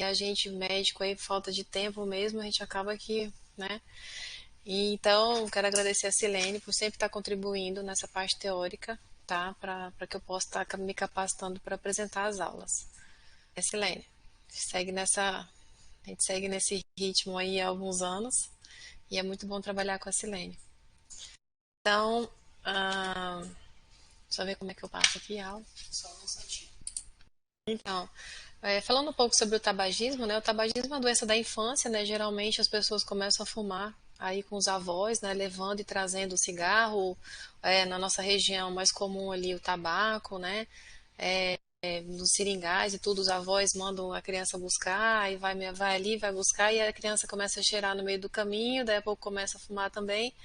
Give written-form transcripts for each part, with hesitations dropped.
E a gente, médico, aí, falta de tempo mesmo, a gente acaba aqui, né? E então, quero agradecer a Silene por sempre estar contribuindo nessa parte teórica, tá? Para que eu possa estar me capacitando para apresentar as aulas. É, Silene, segue nessa, a gente segue nesse ritmo aí há alguns anos e é muito bom trabalhar com a Silene. Então, deixa eu ver como é que eu passo aqui a aula. Então, falando um pouco sobre o tabagismo, né? O tabagismo é uma doença da infância, né? Geralmente as pessoas começam a fumar aí com os avós, né? Levando e trazendo o cigarro. Na nossa região, mais comum ali o tabaco, né? Nos seringais e tudo, os avós mandam a criança buscar, e vai ali, vai buscar, e a criança começa a cheirar no meio do caminho, daí a pouco começa a fumar também.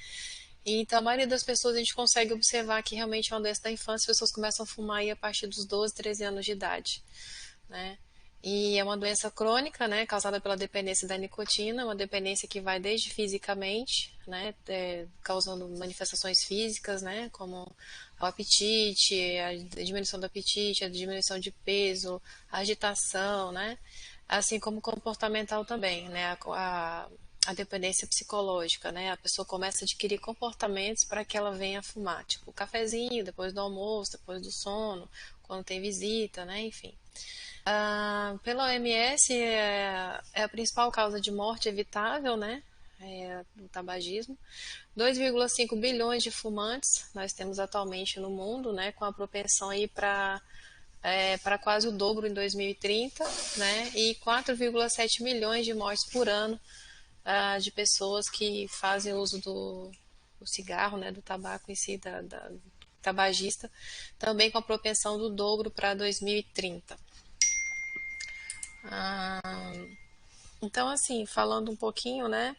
E, então, a maioria das pessoas a gente consegue observar que realmente é uma doença da infância, as pessoas começam a fumar aí a partir dos 12, 13 anos de idade, né? E é uma doença crônica, né, causada pela dependência da nicotina, uma dependência que vai desde fisicamente, né, causando manifestações físicas, né, como o apetite, a diminuição do apetite, a diminuição de peso, a agitação, né, assim como comportamental também, né, a dependência psicológica, né, a pessoa começa a adquirir comportamentos para que ela venha fumar, tipo cafezinho, depois do almoço, depois do sono, quando tem visita, né, enfim. Pela OMS, é a principal causa de morte evitável, né? Do tabagismo. 2,5 bilhões de fumantes nós temos atualmente no mundo, né? Com a propensão aí para quase o dobro em 2030, né? E 4,7 milhões de mortes por ano de pessoas que fazem uso do cigarro, né? Do tabaco em si, da tabagista, também com a propensão do dobro para 2030. Ah, então, assim, falando um pouquinho, né?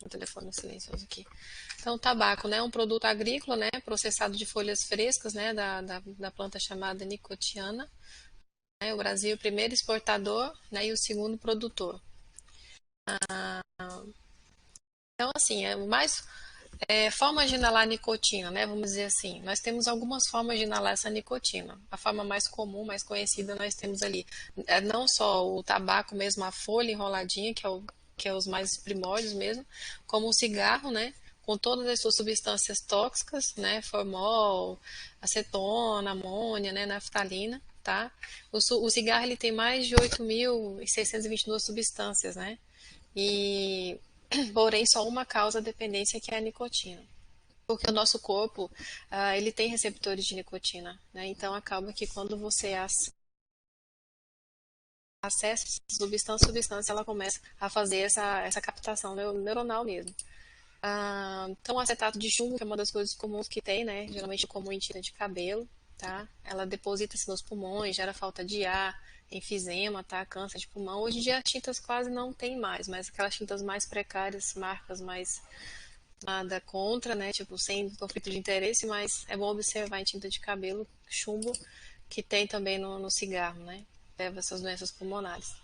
O telefone silencioso aqui. Então, o tabaco, né? É um produto agrícola, né? Processado de folhas frescas, né? Da planta chamada nicotiana. Né? O Brasil é o primeiro exportador, né? E o segundo produtor. Então, assim, formas de inalar nicotina, né? Vamos dizer assim. Nós temos algumas formas de inalar essa nicotina. A forma mais comum, mais conhecida, nós temos ali não só o tabaco mesmo, a folha enroladinha, que é os mais primórdios mesmo, como o cigarro, né? Com todas as suas substâncias tóxicas, né? Formol, acetona, amônia, né? Naftalina, tá? O cigarro ele tem mais de 8.622 substâncias, né? E porém só uma causa a dependência que é a nicotina. Porque o nosso corpo, ele tem receptores de nicotina, né? Então acaba que quando você acessa essa substância, ela começa a fazer essa captação neuronal mesmo. Então o acetato de chumbo, que é uma das coisas comuns que tem, né? Geralmente comum em tinta de cabelo, tá? Ela deposita-se nos pulmões, gera falta de ar, enfisema, tá? Câncer de pulmão. Hoje em dia tintas quase não tem mais, mas aquelas tintas mais precárias, marcas mais nada contra, né? Tipo, sem conflito de interesse, mas é bom observar em tinta de cabelo chumbo que tem também no cigarro, né? Leva essas doenças pulmonares.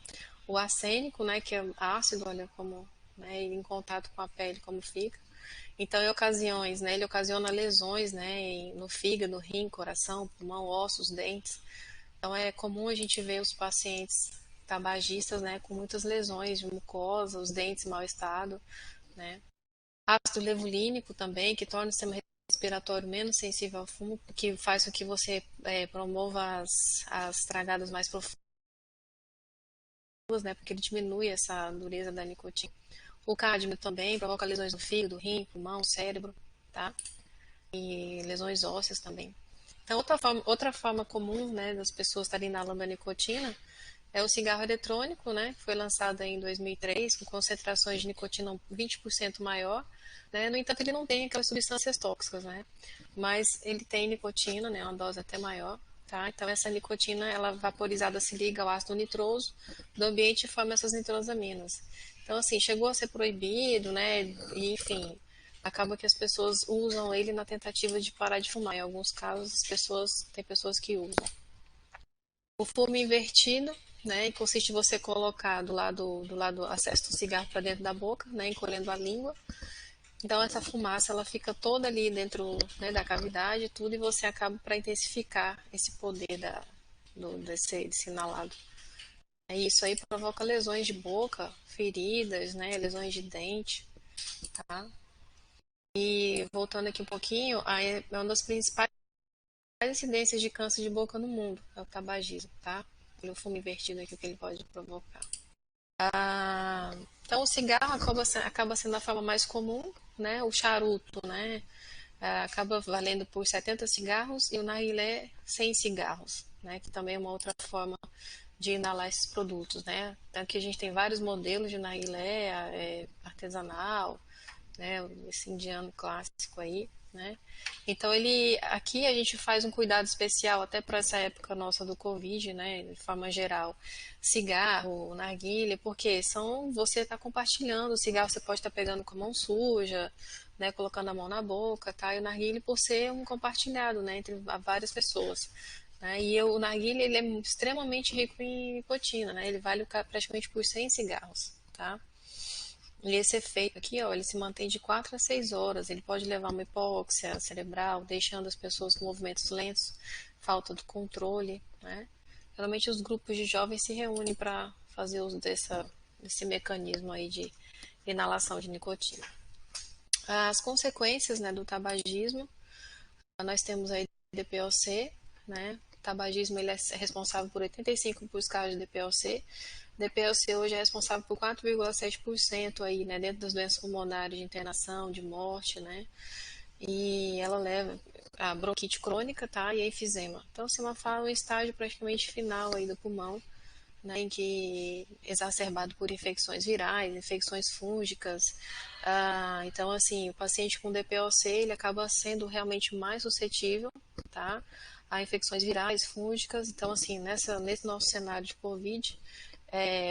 O arsênico, né, que é ácido, olha como, né, em contato com a pele como fica. Então, em ocasiões, né, ele ocasiona lesões, né, no fígado, rim, coração, pulmão, ossos, dentes. Então, é comum a gente ver os pacientes tabagistas, né, com muitas lesões de mucosa, os dentes em mau estado, né. Ácido levulínico também, que torna o sistema respiratório menos sensível ao fumo, que faz com que você promova as tragadas mais profundas, né, porque ele diminui essa dureza da nicotina. O cádmio também provoca lesões no fígado, rim, pulmão, cérebro, tá? E lesões ósseas também. Então, outra forma comum, né, das pessoas estarem inalando a nicotina é o cigarro eletrônico, né, que foi lançado em 2003, com concentrações de nicotina 20% maior, né? No entanto, ele não tem aquelas substâncias tóxicas, né? Mas ele tem nicotina, né, uma dose até maior, tá? Então, essa nicotina, ela vaporizada se liga ao ácido nitroso do ambiente e forma essas nitrosaminas. Então, assim, chegou a ser proibido, né, e, enfim, acaba que as pessoas usam ele na tentativa de parar de fumar. Em alguns casos, tem pessoas que usam. O fumo invertido, né, consiste em você colocar do lado acesso do cigarro para dentro da boca, né, encolhendo a língua. Então essa fumaça ela fica toda ali dentro, né, da cavidade, tudo e você acaba para intensificar esse poder desse inalado. Isso aí provoca lesões de boca, feridas, né, lesões de dente, tá? E voltando aqui um pouquinho, aí é uma das principais incidências de câncer de boca no mundo, é o tabagismo, tá? Pelo fumo invertido aqui, o que ele pode provocar. Ah, então, o cigarro acaba sendo a forma mais comum, né? O charuto, né? Acaba valendo por 70 cigarros e o narguilé 100 cigarros, né? Que também é uma outra forma de inalar esses produtos, né? Aqui a gente tem vários modelos de narguilé, artesanal, né? Esse indiano clássico aí, né? Então ele aqui a gente faz um cuidado especial até para essa época nossa do Covid, né? De forma geral, cigarro, narguilha, porque são você está compartilhando, o cigarro você pode estar pegando com a mão suja, né? Colocando a mão na boca, tá? E o narguilha por ser um compartilhado, né? Entre várias pessoas. Né? E o narguilha ele é extremamente rico em nicotina, né? Ele vale praticamente por 100 cigarros, tá? E esse efeito aqui, ó, ele se mantém de 4 a 6 horas. Ele pode levar a uma hipóxia cerebral, deixando as pessoas com movimentos lentos, falta de controle, né? Geralmente os grupos de jovens se reúnem para fazer uso desse mecanismo aí de inalação de nicotina. As consequências, né, do tabagismo, nós temos aí DPOC, né? O tabagismo ele é responsável por 85% dos casos de DPOC. DPOC hoje é responsável por 4,7% aí, né, dentro das doenças pulmonares de internação, de morte, né? E ela leva a bronquite crônica, tá? E a enfisema. Então, se uma fala um estágio praticamente final aí do pulmão, né, em que exacerbado por infecções virais, infecções fúngicas. Então, assim, o paciente com DPOC ele acaba sendo realmente mais suscetível, tá, a infecções virais, fúngicas. Então, assim, nesse nosso cenário de COVID,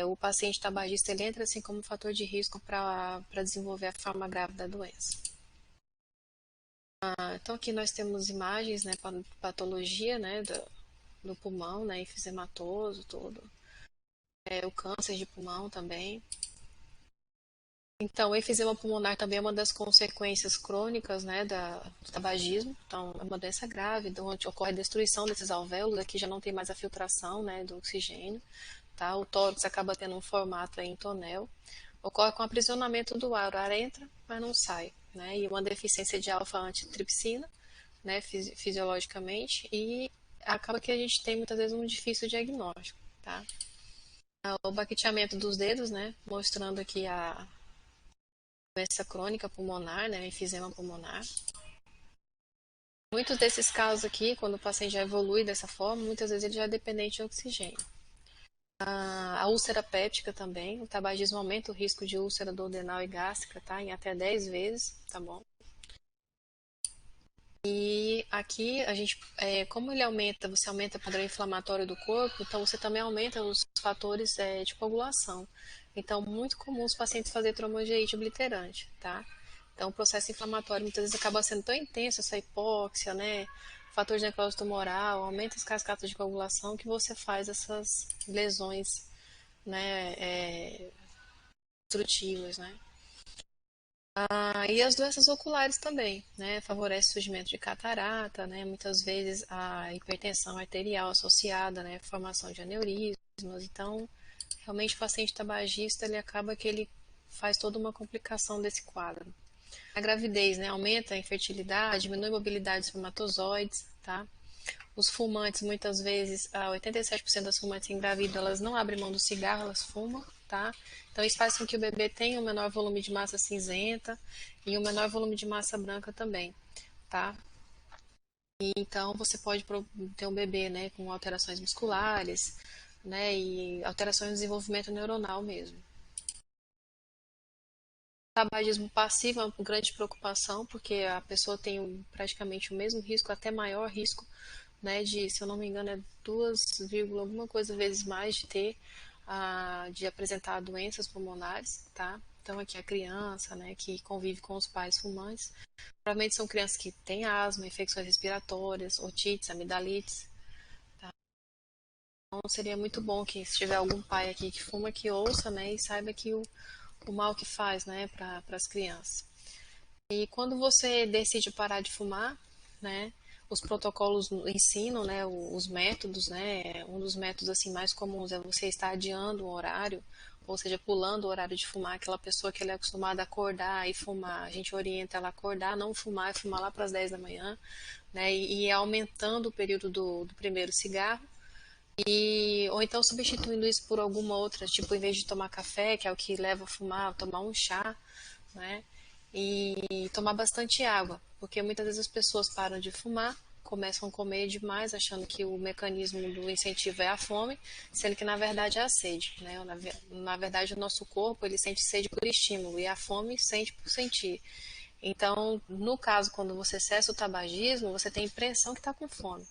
o paciente tabagista ele entra assim como fator de risco para desenvolver a forma grave da doença. Então, aqui nós temos imagens, né, patologia, né, do pulmão, né, enfisematoso, todo. O câncer de pulmão também. Então, o enfisema pulmonar também é uma das consequências crônicas, né, do tabagismo. Então, é uma doença grave, onde ocorre a destruição desses alvéolos. Aqui já não tem mais a filtração, né, do oxigênio. Tá? O tórax acaba tendo um formato aí em tonel. Ocorre com aprisionamento do ar. O ar entra, mas não sai. Né? E uma deficiência de alfa-antitripsina, né, fisiologicamente. E acaba que a gente tem muitas vezes um difícil diagnóstico. Tá? O baqueteamento dos dedos, né, mostrando aqui a doença crônica pulmonar, né, enfisema pulmonar. Muitos desses casos aqui, quando o paciente já evolui dessa forma, muitas vezes ele já é dependente de oxigênio. A úlcera péptica também, o tabagismo aumenta o risco de úlcera duodenal e gástrica, tá, em até 10 vezes, tá bom? E aqui a gente, como ele aumenta, você aumenta o padrão inflamatório do corpo, então você também aumenta os fatores de coagulação. Então, muito comum os pacientes fazerem tromboangite obliterante, tá? Então, o processo inflamatório muitas vezes acaba sendo tão intenso, essa hipóxia, né? Fator de necrose tumoral, aumenta as cascatas de coagulação que você faz essas lesões, né? Destrutivas, né? E as doenças oculares também, né? Favorece o surgimento de catarata, né? Muitas vezes a hipertensão arterial associada, né? Formação de aneurismas. Então, realmente o paciente tabagista, ele acaba que ele faz toda uma complicação desse quadro. A gravidez, né? Aumenta a infertilidade, diminui a mobilidade dos espermatozoides, tá? Os fumantes, muitas vezes, 87% das fumantes engravidam, elas não abrem mão do cigarro, elas fumam, tá? Então, isso faz com que o bebê tenha um menor volume de massa cinzenta e um menor volume de massa branca também, tá? E, então, você pode ter um bebê, né, com alterações musculares, né, e alterações no desenvolvimento neuronal mesmo. Tabagismo passivo é uma grande preocupação, porque a pessoa tem praticamente o mesmo risco, até maior risco, né, de, se eu não me engano, é 2, alguma coisa vezes mais de ter, de apresentar doenças pulmonares, tá? Então aqui a criança, né, que convive com os pais fumantes, provavelmente são crianças que têm asma, infecções respiratórias, otites, amidalites. Então seria muito bom que se tiver algum pai aqui que fuma, que ouça, né, e saiba que o mal que faz, né, para as crianças. E quando você decide parar de fumar, né, os protocolos ensinam, né, os métodos, né, um dos métodos assim mais comuns é você estar adiando o horário, ou seja, pulando o horário de fumar. Aquela pessoa que ela é acostumada a acordar e fumar, a gente orienta ela a acordar, não fumar, e fumar lá para as 10 da manhã, né, e aumentando o período do primeiro cigarro, ou então substituindo isso por alguma outra, tipo, em vez de tomar café, que é o que leva a fumar, tomar um chá, né? E tomar bastante água, porque muitas vezes as pessoas param de fumar, começam a comer demais, achando que o mecanismo do incentivo é a fome, sendo que na verdade é a sede, né? Na verdade o nosso corpo ele sente sede por estímulo e a fome sente por sentir. Então, no caso, quando você cessa o tabagismo, você tem a impressão que está com fome,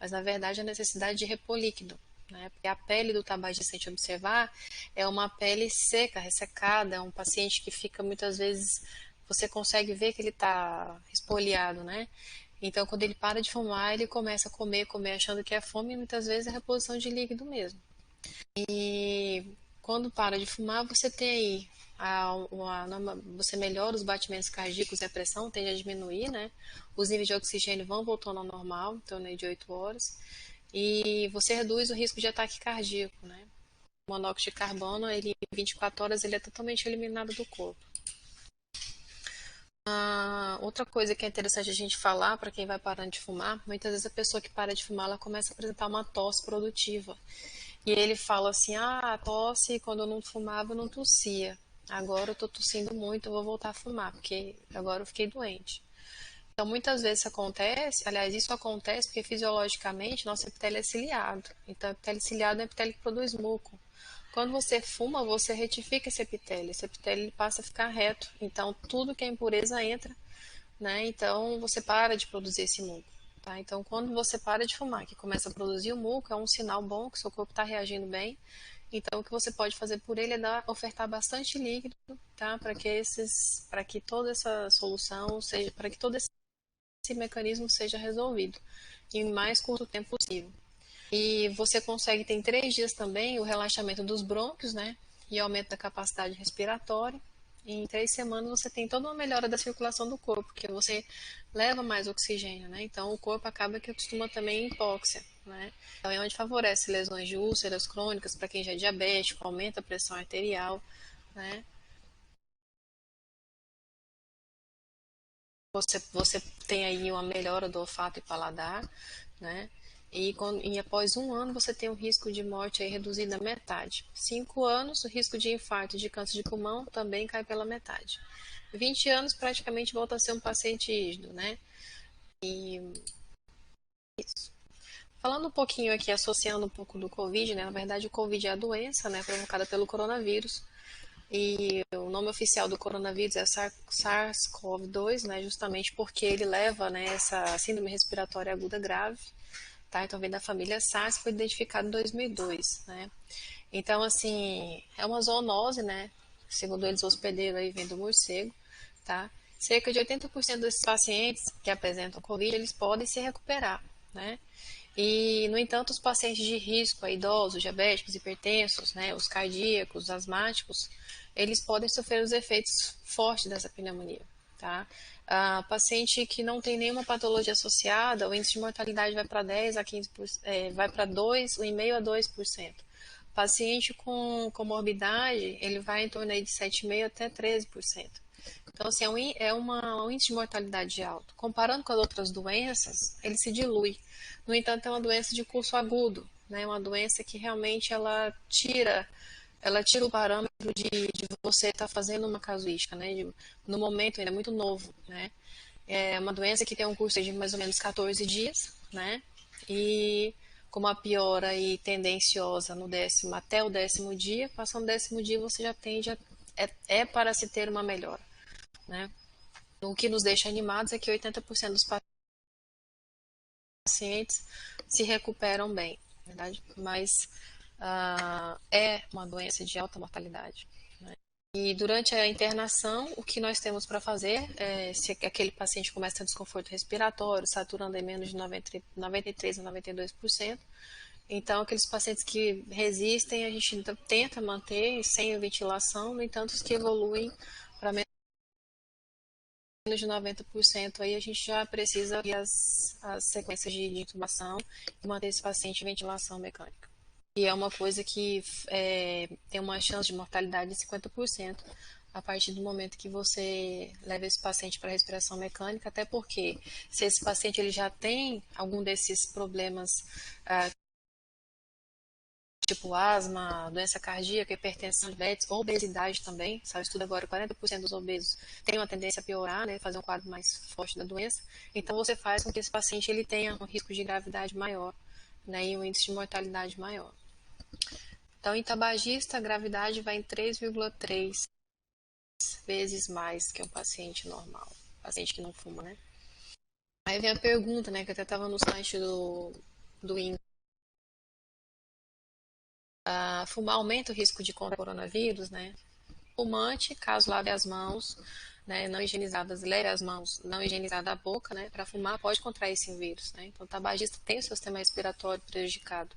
mas na verdade a necessidade de repor líquido, né? Porque a pele do tabagista, se a gente observar, é uma pele seca, ressecada, é um paciente que fica muitas vezes, você consegue ver que ele está espoliado, né? Então, quando ele para de fumar, ele começa a comer, comer achando que é fome e muitas vezes é reposição de líquido mesmo. E quando para de fumar, você tem aí você melhora os batimentos cardíacos e a pressão tende a diminuir, né? Os níveis de oxigênio vão voltando ao normal, em torno de 8 horas. E você reduz o risco de ataque cardíaco, né? O monóxido de carbono, ele, em 24 horas, ele é totalmente eliminado do corpo. Outra coisa que é interessante a gente falar para quem vai parando de fumar, muitas vezes a pessoa que para de fumar, ela começa a apresentar uma tosse produtiva. E ele fala assim, a tosse, quando eu não fumava, eu não tossia. Agora eu tô tossindo muito, eu vou voltar a fumar, porque agora eu fiquei doente. Então, muitas vezes isso acontece, aliás, isso acontece porque fisiologicamente nosso epitélio é ciliado. Então, epitélio ciliado é um epitélio que produz muco. Quando você fuma, você retifica esse epitélio. Esse epitélio ele passa a ficar reto. Então, tudo que é impureza entra, né? Então, você para de produzir esse muco. Tá? Então, quando você para de fumar, que começa a produzir o muco, é um sinal bom que seu corpo está reagindo bem. Então, o que você pode fazer por ele é ofertar bastante líquido, tá? Para que toda essa solução seja, para que todo esse mecanismo seja resolvido em mais curto tempo possível. E você consegue ter em 3 dias também o relaxamento dos brônquios, né? E aumento da capacidade respiratória. E em 3 semanas você tem toda uma melhora da circulação do corpo, porque você leva mais oxigênio, né? Então o corpo acaba que acostuma também em hipóxia, né? Então é onde favorece lesões de úlceras crônicas para quem já é diabético, aumenta a pressão arterial, né? Você tem aí uma melhora do olfato e paladar, né? E após 1 ano você tem o risco de morte aí reduzido à metade. 5 anos, o risco de infarto e de câncer de pulmão também cai pela metade. 20 anos praticamente volta a ser um paciente rígido, né? E isso. Falando um pouquinho aqui, associando um pouco do Covid, né? Na verdade, o Covid é a doença, né, provocada pelo coronavírus. E o nome oficial do coronavírus é SARS-CoV-2, né, justamente porque ele leva, né, essa síndrome respiratória aguda grave, tá? Então vem da família SARS, foi identificado em 2002, né? Então, assim, é uma zoonose, né? Segundo eles, o hospedeiro aí vem do morcego, tá? Cerca de 80% desses pacientes que apresentam Covid, eles podem se recuperar, né? E, no entanto, os pacientes de risco, idosos, diabéticos, hipertensos, né, os cardíacos, os asmáticos, eles podem sofrer os efeitos fortes dessa pneumonia, tá? Paciente que não tem nenhuma patologia associada, o índice de mortalidade vai para 10 a 15%, vai para 2,5 a 2%. Paciente com comorbidade, ele vai em torno aí de 7,5 até 13%. Então, assim, um índice de mortalidade alto. Comparando com as outras doenças, ele se dilui. No entanto, é uma doença de curso agudo, né? Uma doença que realmente ela tira o parâmetro de você estar fazendo uma casuística, né? No momento ainda é muito novo, né? É uma doença que tem um curso de mais ou menos 14 dias, né? E com uma piora aí tendenciosa no até o 10º dia, passando o 10º dia você já tende para se ter uma melhora, né? O que nos deixa animados é que 80% dos pacientes se recuperam bem, na verdade, mas é uma doença de alta mortalidade, né? E durante a internação, o que nós temos para fazer, se aquele paciente começa a ter desconforto respiratório, saturando em menos de 93 a 92%, então aqueles pacientes que resistem, a gente tenta manter sem ventilação, no entanto, os que evoluem para menos de 90% aí a gente já precisa ver as sequências de intubação e manter esse paciente em ventilação mecânica. E é uma coisa que tem uma chance de mortalidade de 50% a partir do momento que você leva esse paciente para respiração mecânica, até porque se esse paciente ele já tem algum desses problemas, tipo asma, doença cardíaca, hipertensão, diabetes, obesidade também, sabe, estudo agora 40% dos obesos tem uma tendência a piorar, né, fazer um quadro mais forte da doença, então você faz com que esse paciente ele tenha um risco de gravidade maior, né, e um índice de mortalidade maior. Então, em tabagista, a gravidade vai em 3,3 vezes mais que um paciente normal, paciente que não fuma, né? Aí vem a pergunta, né, que até estava no site do INCA. Fumar aumenta o risco de coronavírus, né? Fumante, caso lave as mãos, né, não higienizadas, leve as mãos, não higienizada a boca, né, para fumar pode contrair esse vírus, né? Então, o tabagista tem o seu sistema respiratório prejudicado,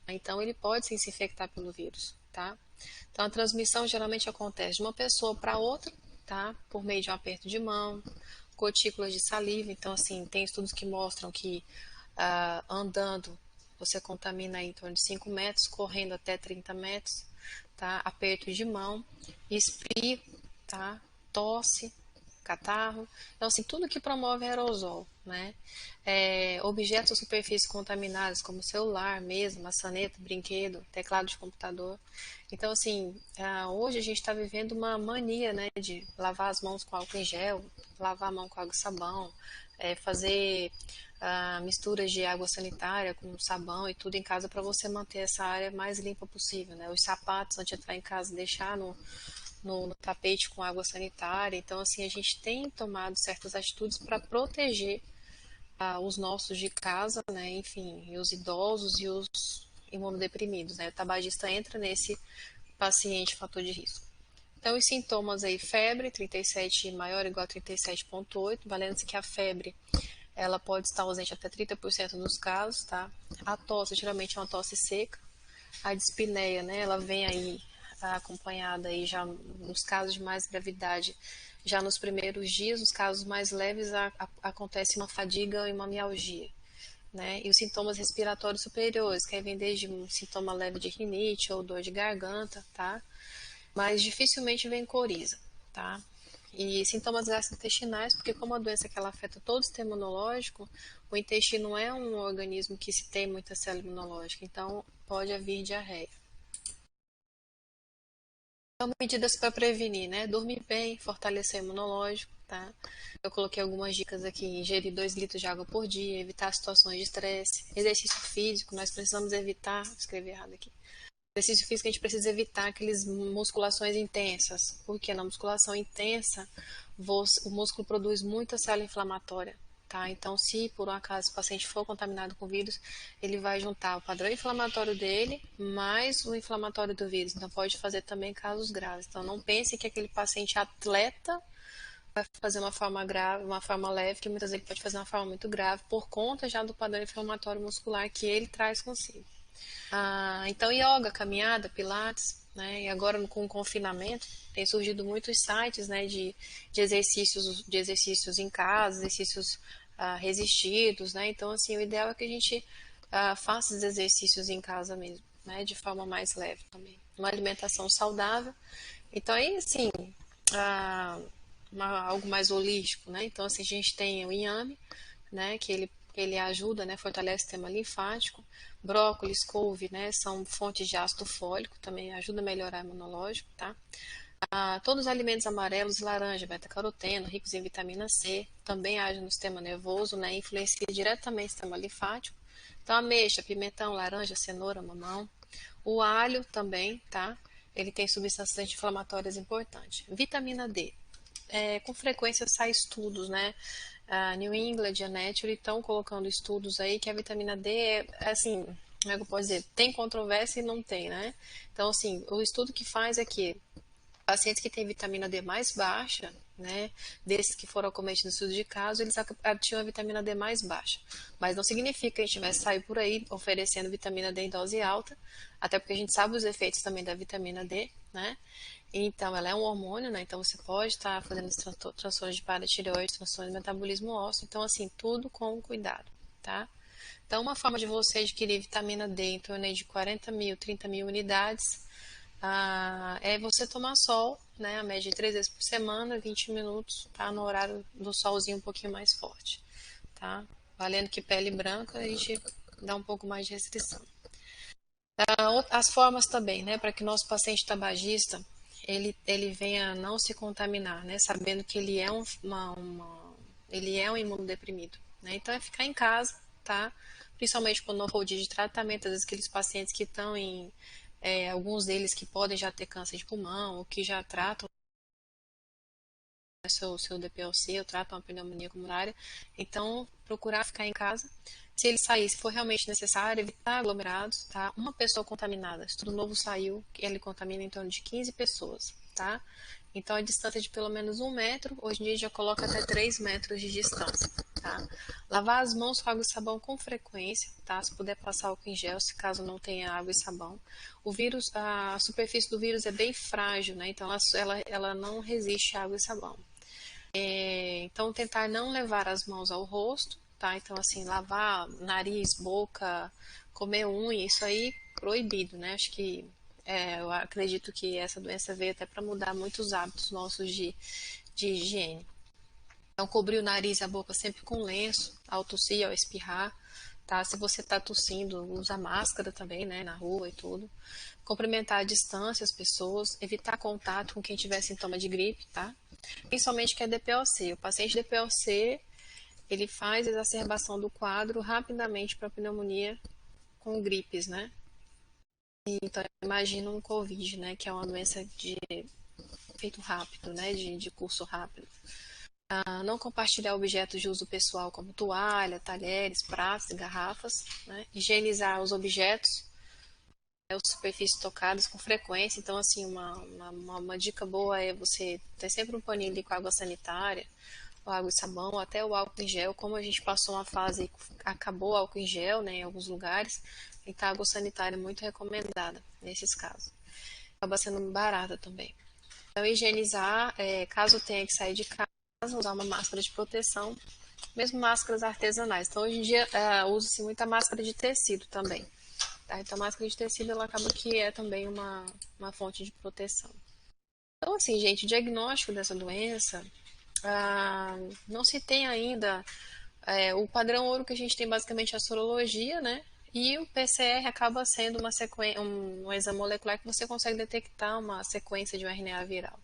né? Então ele pode sim se infectar pelo vírus, tá? Então, a transmissão geralmente acontece de uma pessoa para outra, tá? Por meio de um aperto de mão, gotículas de saliva. Então, assim, tem estudos que mostram que andando você contamina em torno de 5 metros, correndo até 30 metros, tá? Aperto de mão, espirro, tá? Tosse, catarro. Então, assim, tudo que promove aerosol, né? Objetos ou superfícies contaminadas, como celular mesmo, maçaneta, brinquedo, teclado de computador. Então, assim, hoje a gente está vivendo uma mania, né, de lavar as mãos com álcool em gel, lavar a mão com água e sabão, fazer misturas de água sanitária com sabão e tudo em casa para você manter essa área mais limpa possível, né? Os sapatos, antes de entrar em casa, deixar no tapete com água sanitária. Então, assim, a gente tem tomado certas atitudes para proteger os nossos de casa, né? Enfim, e os idosos e os imunodeprimidos, né? O tabagista entra nesse paciente fator de risco. Então, os sintomas aí, febre, 37 maior ou igual a 37,8, valendo-se que a febre ela pode estar ausente até 30% dos casos, tá? A tosse geralmente é uma tosse seca. A dispneia, né, ela vem aí acompanhada aí já nos casos de mais gravidade, já nos primeiros dias, nos casos mais leves acontece uma fadiga e uma mialgia, né? E os sintomas respiratórios superiores, que aí vem desde um sintoma leve de rinite ou dor de garganta, tá? Mas dificilmente vem coriza, tá? E sintomas gastrointestinais, porque como a doença que ela afeta todo o sistema imunológico, o intestino é um organismo que se tem muita célula imunológica, então pode haver diarreia. Então, medidas para prevenir, né? Dormir bem, fortalecer o imunológico, tá? Eu coloquei algumas dicas aqui: ingerir 2 litros de água por dia, evitar situações de estresse, exercício físico, nós precisamos evitar, escrevi errado aqui. Exercício físico a gente precisa evitar aquelas musculações intensas, porque na musculação intensa o músculo produz muita célula inflamatória, tá? Então, se por um acaso o paciente for contaminado com vírus, ele vai juntar o padrão inflamatório dele mais o inflamatório do vírus. Então, pode fazer também casos graves. Então, não pense que aquele paciente atleta vai fazer uma forma grave, uma forma leve, que muitas vezes ele pode fazer uma forma muito grave por conta já do padrão inflamatório muscular que ele traz consigo. Então, yoga, caminhada, pilates, né? E agora com o confinamento tem surgido muitos sites, né, de exercícios em casa, exercícios resistidos, né? Então, assim, o ideal é que a gente faça os exercícios em casa mesmo, né, de forma mais leve também. Uma alimentação saudável. Então, aí, assim, ah, algo mais holístico, né? Então, assim, a gente tem o inhame, né, que ele ajuda, né, fortalece o sistema linfático. Brócolis, couve, né, são fontes de ácido fólico, também ajuda a melhorar o imunológico, tá? Todos os alimentos amarelos, laranja, beta-caroteno, ricos em vitamina C, também agem no sistema nervoso, né, influencia diretamente o sistema linfático. Então, ameixa, pimentão, laranja, cenoura, mamão. O alho também, tá? Ele tem substâncias anti-inflamatórias importantes. Vitamina D. Com frequência sai estudos, né? A New England e a Nature estão colocando estudos aí que a vitamina D assim, como é que eu posso dizer? Tem controvérsia e não tem, né? Então, assim, o estudo que faz é que Pacientes que têm vitamina D mais baixa, né, desses que foram acometidos no estudo de caso, eles tinham a vitamina D mais baixa. Mas não significa que a gente vai sair por aí oferecendo vitamina D em dose alta, até porque a gente sabe os efeitos também da vitamina D, né? Então, ela é um hormônio, né? Então, você pode estar fazendo transtornos de paratireoide, transtornos de metabolismo ósseo. Então, assim, tudo com cuidado, tá? Então, uma forma de você adquirir vitamina D em torno de 40 mil, 30 mil unidades é você tomar sol, né? A média de 3 vezes por semana, 20 minutos, tá? No horário do solzinho um pouquinho mais forte, tá? Valendo que pele branca, a gente dá um pouco mais de restrição. As formas também, né? Para que o nosso paciente tabagista, ele venha não se contaminar, né? Sabendo que ele é ele é um imunodeprimido, né? Então, é ficar em casa, tá? Principalmente quando não for o dia de tratamento, às vezes aqueles pacientes que estão em alguns deles que podem já ter câncer de pulmão, ou que já tratam seu DPLC, ou tratam uma pneumonia pulmonar. Então, procurar ficar em casa. Se ele sair, se for realmente necessário, evitar aglomerados, tá? Uma pessoa contaminada, estudo novo saiu, que ele contamina em torno de 15 pessoas, tá? Então, a distância de pelo menos 1 metro, hoje em dia já coloca até 3 metros de distância, tá? Lavar as mãos com água e sabão com frequência, tá? Se puder passar álcool em gel, se caso não tenha água e sabão. O vírus, a superfície do vírus é bem frágil, né? Então, ela não resiste a água e sabão. Então, tentar não levar as mãos ao rosto, tá? Então, assim, lavar nariz, boca, comer unha, isso aí proibido, né? Acho que eu acredito que essa doença veio até para mudar muitos hábitos nossos de higiene. Então, cobrir o nariz e a boca sempre com lenço, ao tossir, ao espirrar, tá? Se você está tossindo, usa máscara também, né? Na rua e tudo. Cumprimentar à distância as pessoas, evitar contato com quem tiver sintoma de gripe, tá? Principalmente que é DPOC. O paciente DPOC, ele faz exacerbação do quadro rapidamente para pneumonia com gripes, né? Então, imagina um COVID, né? Que é uma doença de efeito rápido, né? De curso rápido. Não compartilhar objetos de uso pessoal como toalha, talheres, pratos e garrafas, né? Higienizar os objetos, as superfícies tocadas com frequência. Então, assim, uma dica boa é você ter sempre um paninho ali com água sanitária, ou água e sabão, até o álcool em gel. Como a gente passou uma fase, acabou o álcool em gel, né, em alguns lugares, então a água sanitária é muito recomendada nesses casos. Acaba sendo barata também. Então, higienizar, caso tenha que sair de casa, usar uma máscara de proteção, mesmo máscaras artesanais. Então, hoje em dia, usa-se muita máscara de tecido também. Tá? Então, a máscara de tecido, ela acaba que é também uma fonte de proteção. Então, assim, gente, o diagnóstico dessa doença, não se tem ainda o padrão ouro que a gente tem basicamente é a sorologia, né? E o PCR acaba sendo um exame molecular que você consegue detectar uma sequência de um RNA viral.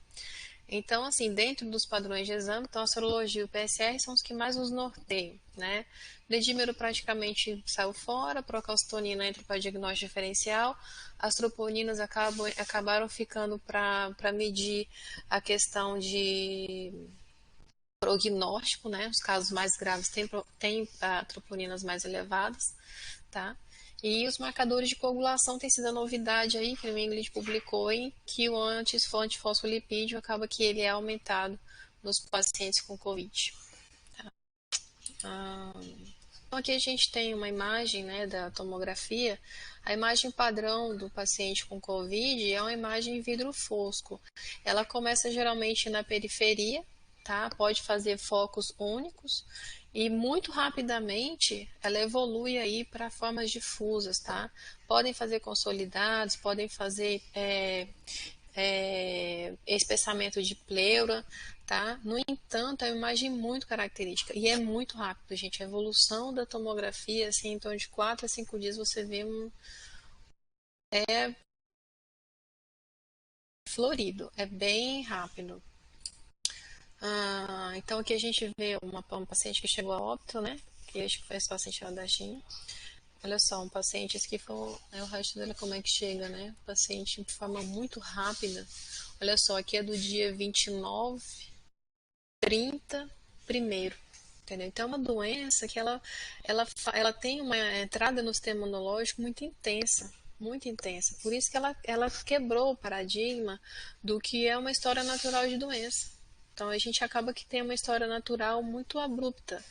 Então, assim, dentro dos padrões de exame, então a sorologia e o PCR são os que mais nos norteiam, né? Dedímero praticamente saiu fora, procalcitonina entra para diagnóstico diferencial, as troponinas acabaram ficando para medir a questão de prognóstico, né? Os casos mais graves têm troponinas mais elevadas, tá? E os marcadores de coagulação tem sido a novidade aí, que o English publicou, em que o antifosfolipídio acaba que ele é aumentado nos pacientes com COVID. Tá? Então aqui a gente tem uma imagem, né, da tomografia. A imagem padrão do paciente com COVID é uma imagem em vidro fosco. Ela começa geralmente na periferia, tá? Pode fazer focos únicos e muito rapidamente ela evolui aí para formas difusas, tá? Podem fazer consolidados, podem fazer espessamento de pleura, tá? No entanto, é uma imagem muito característica e é muito rápido, gente. A evolução da tomografia, assim, em torno de 4 a 5 dias você vê é florido, é bem rápido. Então aqui a gente vê uma paciente que chegou a óbito, né? Que acho que foi esse paciente lá da China. Olha só, um paciente, esse aqui foi o resto dele, como é que chega, né? O paciente de forma muito rápida. Olha só, aqui é do dia 29, 30, primeiro. Entendeu? Então é uma doença que ela tem uma entrada no sistema imunológico muito intensa, muito intensa. Por isso que ela quebrou o paradigma do que é uma história natural de doença. Então a gente acaba que tem uma história natural muito abrupta,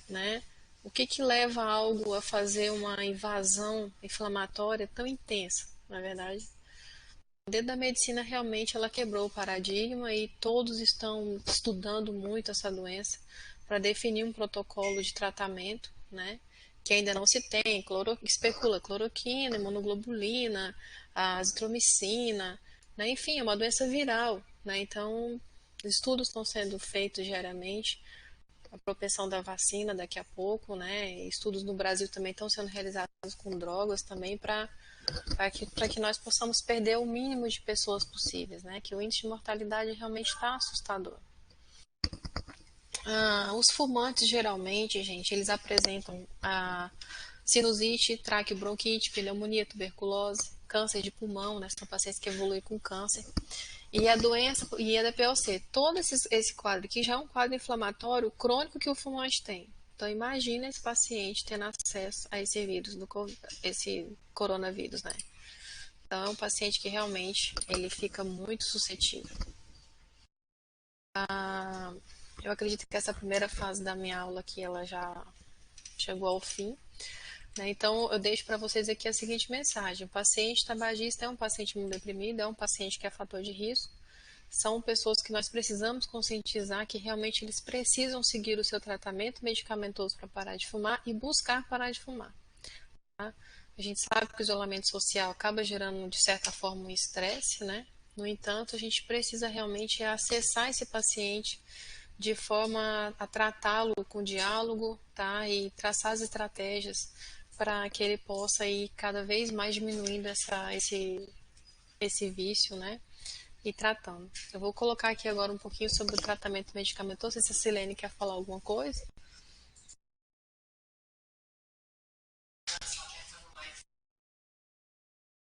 né? O que que leva algo a fazer uma invasão inflamatória tão intensa, na verdade? Dentro da medicina, realmente, ela quebrou o paradigma e todos estão estudando muito essa doença para definir um protocolo de tratamento, né? Que ainda não se tem, especula cloroquina, imunoglobulina, a azitromicina, né? Enfim, é uma doença viral, né? Então, estudos estão sendo feitos diariamente, a propensão da vacina daqui a pouco, né? Estudos no Brasil também estão sendo realizados com drogas também para que nós possamos perder o mínimo de pessoas possíveis, né? Que o índice de mortalidade realmente está assustador. Os fumantes geralmente, gente, eles apresentam a sinusite, traqueobronquite, pneumonia, tuberculose, câncer de pulmão, né? São pacientes que evoluem com câncer. E a doença, e a DPOC, todo esse quadro aqui já é um quadro inflamatório crônico que o fumante tem. Então imagina esse paciente tendo acesso a esse vírus, esse coronavírus, né? Então é um paciente que realmente ele fica muito suscetível. Eu acredito que essa primeira fase da minha aula aqui ela já chegou ao fim, né? Então eu deixo para vocês aqui a seguinte mensagem: o paciente tabagista é um paciente imunodeprimido, é um paciente que é fator de risco. São pessoas que nós precisamos conscientizar que realmente eles precisam seguir o seu tratamento medicamentoso para parar de fumar e buscar parar de fumar. Tá? A gente sabe que o isolamento social acaba gerando, de certa forma, um estresse, né? No entanto, a gente precisa realmente acessar esse paciente de forma a tratá-lo com diálogo, tá? E traçar as estratégias para que ele possa ir cada vez mais diminuindo esse vício, né? E tratando. Eu vou colocar aqui agora um pouquinho sobre o tratamento medicamentoso. Se a Silene quer falar alguma coisa.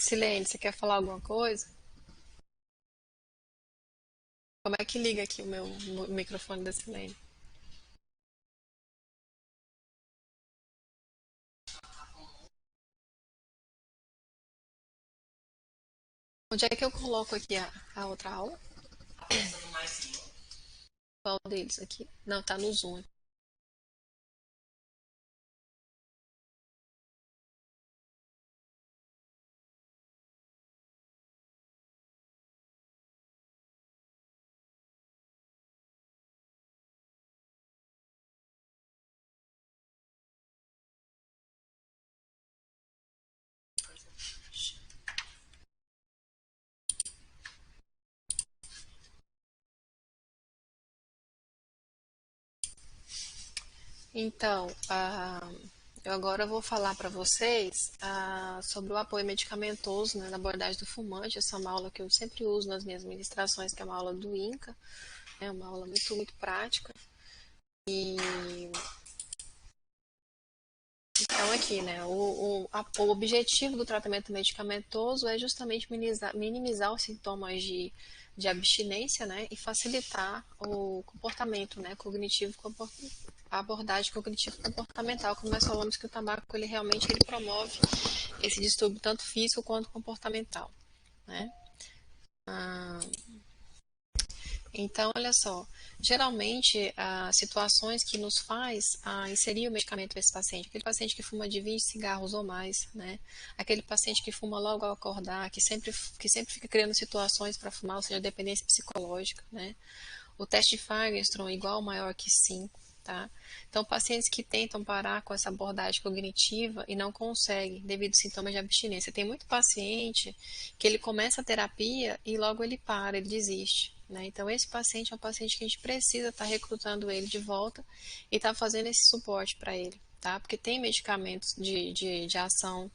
Silene, você quer falar alguma coisa? Como é que liga aqui o microfone da Silene? Onde é que eu coloco aqui a outra aula? Qual deles aqui? Não, tá no Zoom. Então, eu agora vou falar para vocês sobre o apoio medicamentoso, né, na abordagem do fumante. Essa é uma aula que eu sempre uso nas minhas ministrações, que é uma aula do INCA, é uma aula muito prática. E então aqui, né, o objetivo do tratamento medicamentoso é justamente minimizar os sintomas de abstinência, né, e facilitar o comportamento, né, cognitivo, a abordagem cognitivo comportamental, como nós falamos que o tabaco ele realmente ele promove esse distúrbio tanto físico quanto comportamental, né? Ah, então, olha só, geralmente, situações que nos faz inserir o medicamento para esse paciente, aquele paciente que fuma de 20 cigarros ou mais, né? Aquele paciente que fuma logo ao acordar, que sempre fica criando situações para fumar, ou seja, dependência psicológica, né? O teste de Fagerstrom igual ou maior que 5, tá? Então, pacientes que tentam parar com essa abordagem cognitiva e não conseguem devido a sintomas de abstinência. Tem muito paciente que ele começa a terapia e logo ele para, ele desiste, né? Então, esse paciente é um paciente que a gente precisa estar recrutando ele de volta e estar fazendo esse suporte para ele, tá? Porque tem medicamentos de ação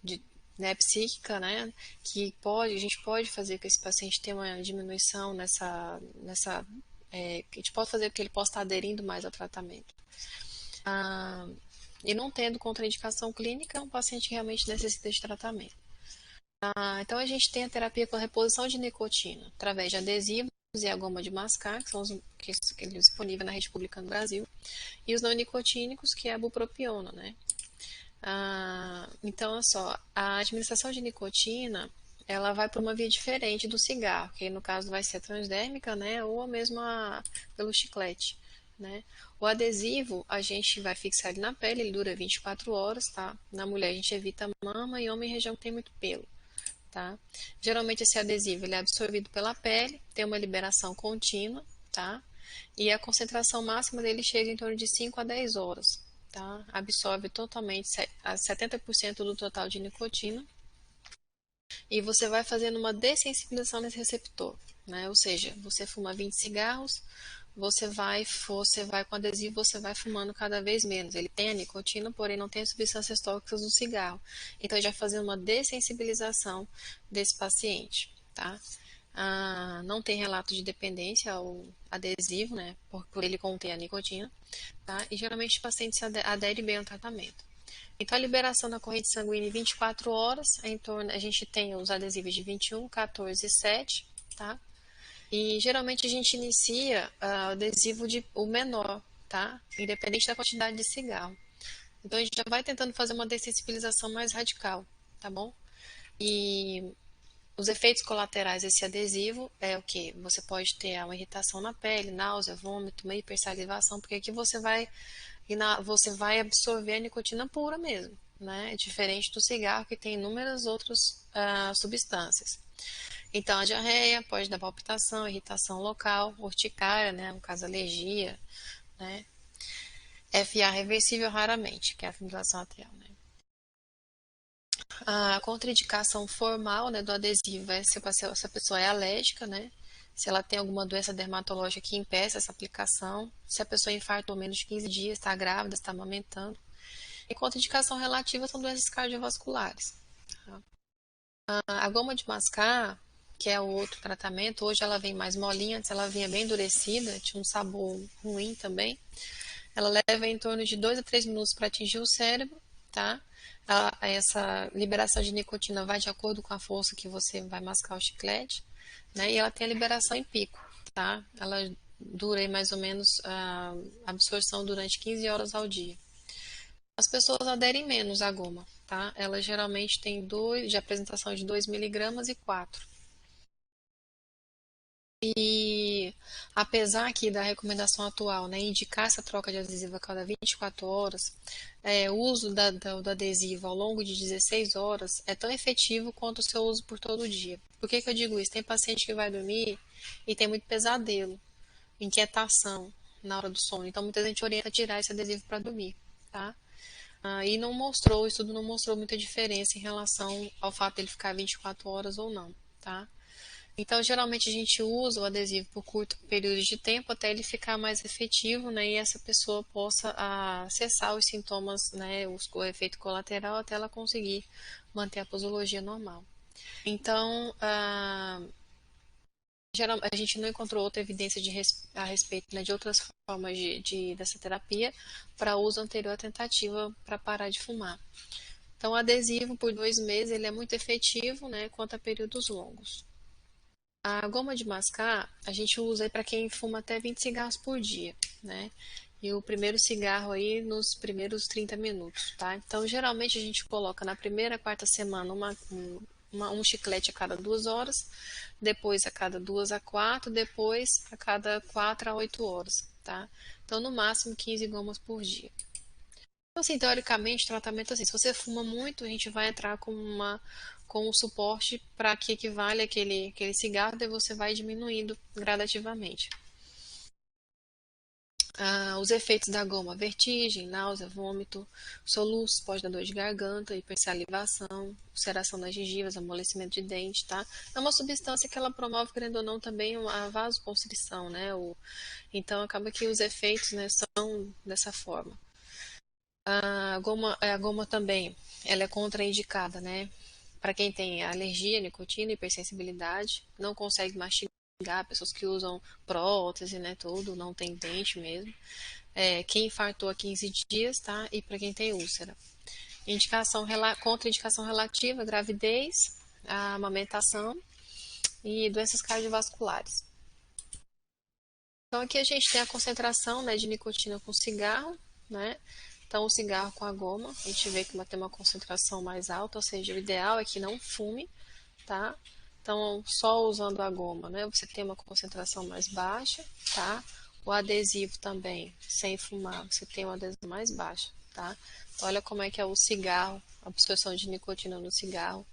de, né, psíquica, né, que a gente pode fazer que esse paciente tenha uma diminuição que a gente pode fazer com que ele possa estar aderindo mais ao tratamento. Ah, e não tendo contraindicação clínica, é um paciente que realmente necessita de tratamento. Então a gente tem a terapia com reposição de nicotina através de adesivos e a goma de mascar, que são os que estão disponíveis na rede pública no Brasil, e os não nicotínicos, que é a bupropiona, né? Então, olha só, a administração de nicotina, ela vai por uma via diferente do cigarro, que no caso vai ser transdérmica, né, ou mesmo pelo chiclete, né. O adesivo, a gente vai fixar ele na pele, ele dura 24 horas, tá? Na mulher a gente evita a mama e homem em região que tem muito pelo, tá? Geralmente esse adesivo ele é absorvido pela pele, tem uma liberação contínua, tá? E a concentração máxima dele chega em torno de 5 a 10 horas, tá? Absorve totalmente a 70% do total de nicotina e você vai fazendo uma dessensibilização nesse receptor, né? Ou seja, você fuma 20 cigarros, você vai com adesivo, você vai fumando cada vez menos. Ele tem a nicotina, porém não tem as substâncias tóxicas do cigarro. Então já fazendo uma dessensibilização desse paciente, tá? Não tem relato de dependência ao adesivo, né? Por ele conter a nicotina, tá? E geralmente o paciente se adere bem ao tratamento. Então, a liberação da corrente sanguínea em 24 horas, a gente tem os adesivos de 21, 14 e 7, tá? E geralmente a gente inicia o adesivo o menor, tá? Independente da quantidade de cigarro. Então, a gente já vai tentando fazer uma dessensibilização mais radical, tá bom? E os efeitos colaterais desse adesivo é o que? Você pode ter uma irritação na pele, náusea, vômito, uma hipersalivação, porque aqui você vai absorver a nicotina pura mesmo, né? Diferente do cigarro que tem inúmeras outras substâncias. Então, a diarreia pode dar palpitação, irritação local, urticária, né? No caso, alergia, né? FA reversível raramente, que é a fibrilação atrial, né? A contraindicação formal, né, do adesivo é se a pessoa é alérgica, né? Se ela tem alguma doença dermatológica que impeça essa aplicação, se a pessoa infartou menos de 15 dias, está grávida, está amamentando. E contraindicação relativa são doenças cardiovasculares. Tá? A goma de mascar, que é o outro tratamento, hoje ela vem mais molinha, antes ela vinha bem endurecida, tinha um sabor ruim também. Ela leva em torno de 2 a 3 minutos para atingir o cérebro, tá? Essa liberação de nicotina vai de acordo com a força que você vai mascar o chiclete, né? E ela tem a liberação em pico, tá? Ela dura aí mais ou menos a absorção durante 15 horas ao dia. As pessoas aderem menos à goma, tá? Ela geralmente tem de apresentação de 2 miligramas e 4. E apesar aqui da recomendação atual, né, indicar essa troca de adesivo a cada 24 horas, o uso do adesivo ao longo de 16 horas é tão efetivo quanto o seu uso por todo o dia. Por que que eu digo isso? Tem paciente que vai dormir e tem muito pesadelo, inquietação na hora do sono. Então, muita gente orienta a tirar esse adesivo para dormir, tá? E o estudo não mostrou muita diferença em relação ao fato dele ficar 24 horas ou não, tá? Então, geralmente a gente usa o adesivo por curto período de tempo até ele ficar mais efetivo, né, e essa pessoa possa cessar os sintomas, né, o efeito colateral até ela conseguir manter a posologia normal. Então, a gente não encontrou outra evidência a respeito, né, de outras formas dessa terapia para uso anterior à tentativa para parar de fumar. Então, o adesivo por 2 meses ele é muito efetivo, né, quanto a períodos longos. A goma de mascar, a gente usa para quem fuma até 20 cigarros por dia, né? E o primeiro cigarro aí nos primeiros 30 minutos, tá? Então, geralmente a gente coloca na primeira, quarta semana um chiclete a cada 2 horas, depois a cada 2 a 4, depois a cada 4 a 8 horas, tá? Então, no máximo 15 gomas por dia. Então, assim, teoricamente, tratamento assim, se você fuma muito, a gente vai entrar com um suporte para que equivale aquele cigarro, daí você vai diminuindo gradativamente. Os efeitos da goma, vertigem, náusea, vômito, soluços, pode dar dor de garganta, hipersalivação, ulceração das gengivas, amolecimento de dente, tá? É uma substância que ela promove, querendo ou não, também uma vasoconstrição, né? Então, acaba que os efeitos, né, são dessa forma. A goma também, ela é contraindicada, né? Para quem tem alergia, nicotina, hipersensibilidade, não consegue mastigar, pessoas que usam prótese, né, tudo, não tem dente mesmo. Quem infartou há 15 dias, tá? E para quem tem úlcera. Contraindicação relativa, gravidez, a amamentação e doenças cardiovasculares. Então aqui a gente tem a concentração, né, de nicotina com cigarro, né? Então, o cigarro com a goma, a gente vê que vai ter uma concentração mais alta, ou seja, o ideal é que não fume, tá? Então, só usando a goma, né, você tem uma concentração mais baixa, tá? O adesivo também, sem fumar, você tem uma adesão mais baixa, tá? Então, olha como é que é o cigarro, a absorção de nicotina no cigarro,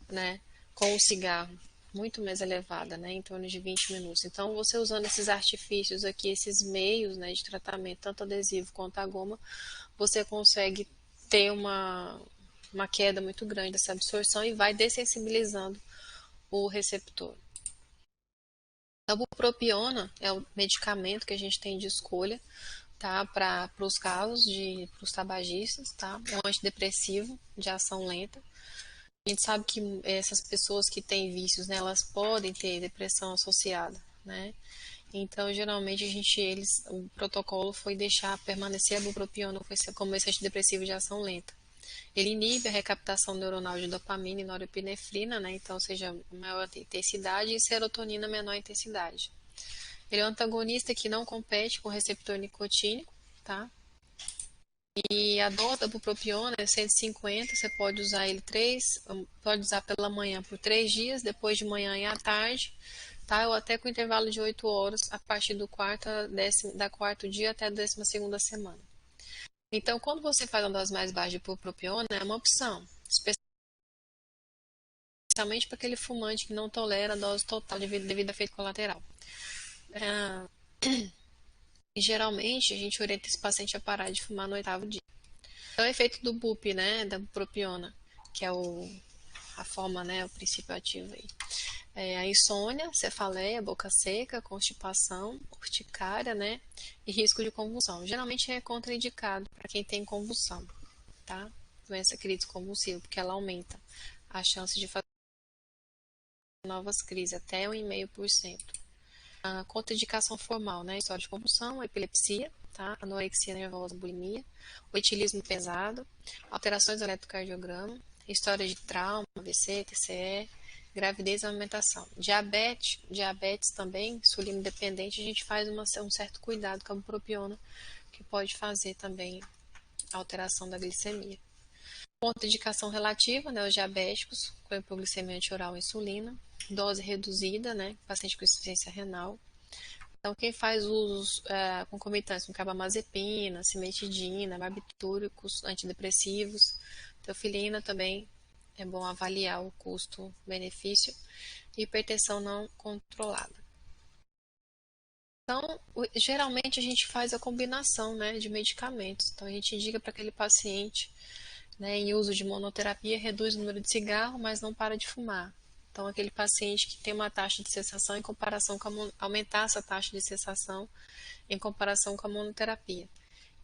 né? Com o cigarro muito mais elevada, né? Em torno de 20 minutos. Então, você usando esses artifícios aqui, esses meios, né, de tratamento, tanto adesivo quanto a goma, você consegue ter uma queda muito grande dessa absorção e vai dessensibilizando o receptor. A bupropiona é o medicamento que a gente tem de escolha, tá? Para os casos para os tabagistas, tá? É um antidepressivo de ação lenta. A gente sabe que essas pessoas que têm vícios, né, elas podem ter depressão associada, né? Então, geralmente, o protocolo foi deixar permanecer a bupropiona como esse antidepressivo de ação lenta. Ele inibe a recaptação neuronal de dopamina e norepinefrina, né? Então, seja maior intensidade e serotonina menor intensidade. Ele é um antagonista que não compete com o receptor nicotínico, tá? E a dose da bupropiona é 150, você pode usar pode usar pela manhã por 3 dias, depois de manhã e à tarde, tá? Ou até com intervalo de 8 horas, a partir da quarto dia até a 12ª semana. Então, quando você faz uma dose mais baixa de bupropiona, é uma opção, especialmente para aquele fumante que não tolera a dose total devido a efeito colateral. E geralmente a gente orienta esse paciente a parar de fumar no 8º dia. Então, o efeito do BUP, né, da bupropiona, que é a forma, né, o princípio ativo aí. É a insônia, cefaleia, boca seca, constipação, urticária, né, e risco de convulsão. Geralmente é contraindicado para quem tem convulsão, tá? Doença crise convulsiva, porque ela aumenta a chance de fazer novas crises, até 1,5%. A contraindicação formal, né? História de convulsão, epilepsia, tá? Anorexia nervosa, bulimia, o etilismo pesado, alterações do eletrocardiograma, história de trauma, AVC, TCE, gravidez e amamentação. Diabetes também, insulina dependente, a gente faz um certo cuidado com a bupropiona, que pode fazer também alteração da glicemia. Contraindicação relativa, né, os diabéticos, com hipoglicemia antioral e insulina, dose reduzida, né, paciente com insuficiência renal. Então, quem faz usos concomitantes com carbamazepina, cimetidina, barbitúricos, antidepressivos, teofilina também, é bom avaliar o custo-benefício. Hipertensão não controlada. Então, geralmente a gente faz a combinação, né, de medicamentos. Então, a gente indica para aquele paciente, né, em uso de monoterapia, reduz o número de cigarro, mas não para de fumar. Então, aquele paciente que tem uma taxa de cessação em comparação com aumentar essa taxa de cessação em comparação com a monoterapia.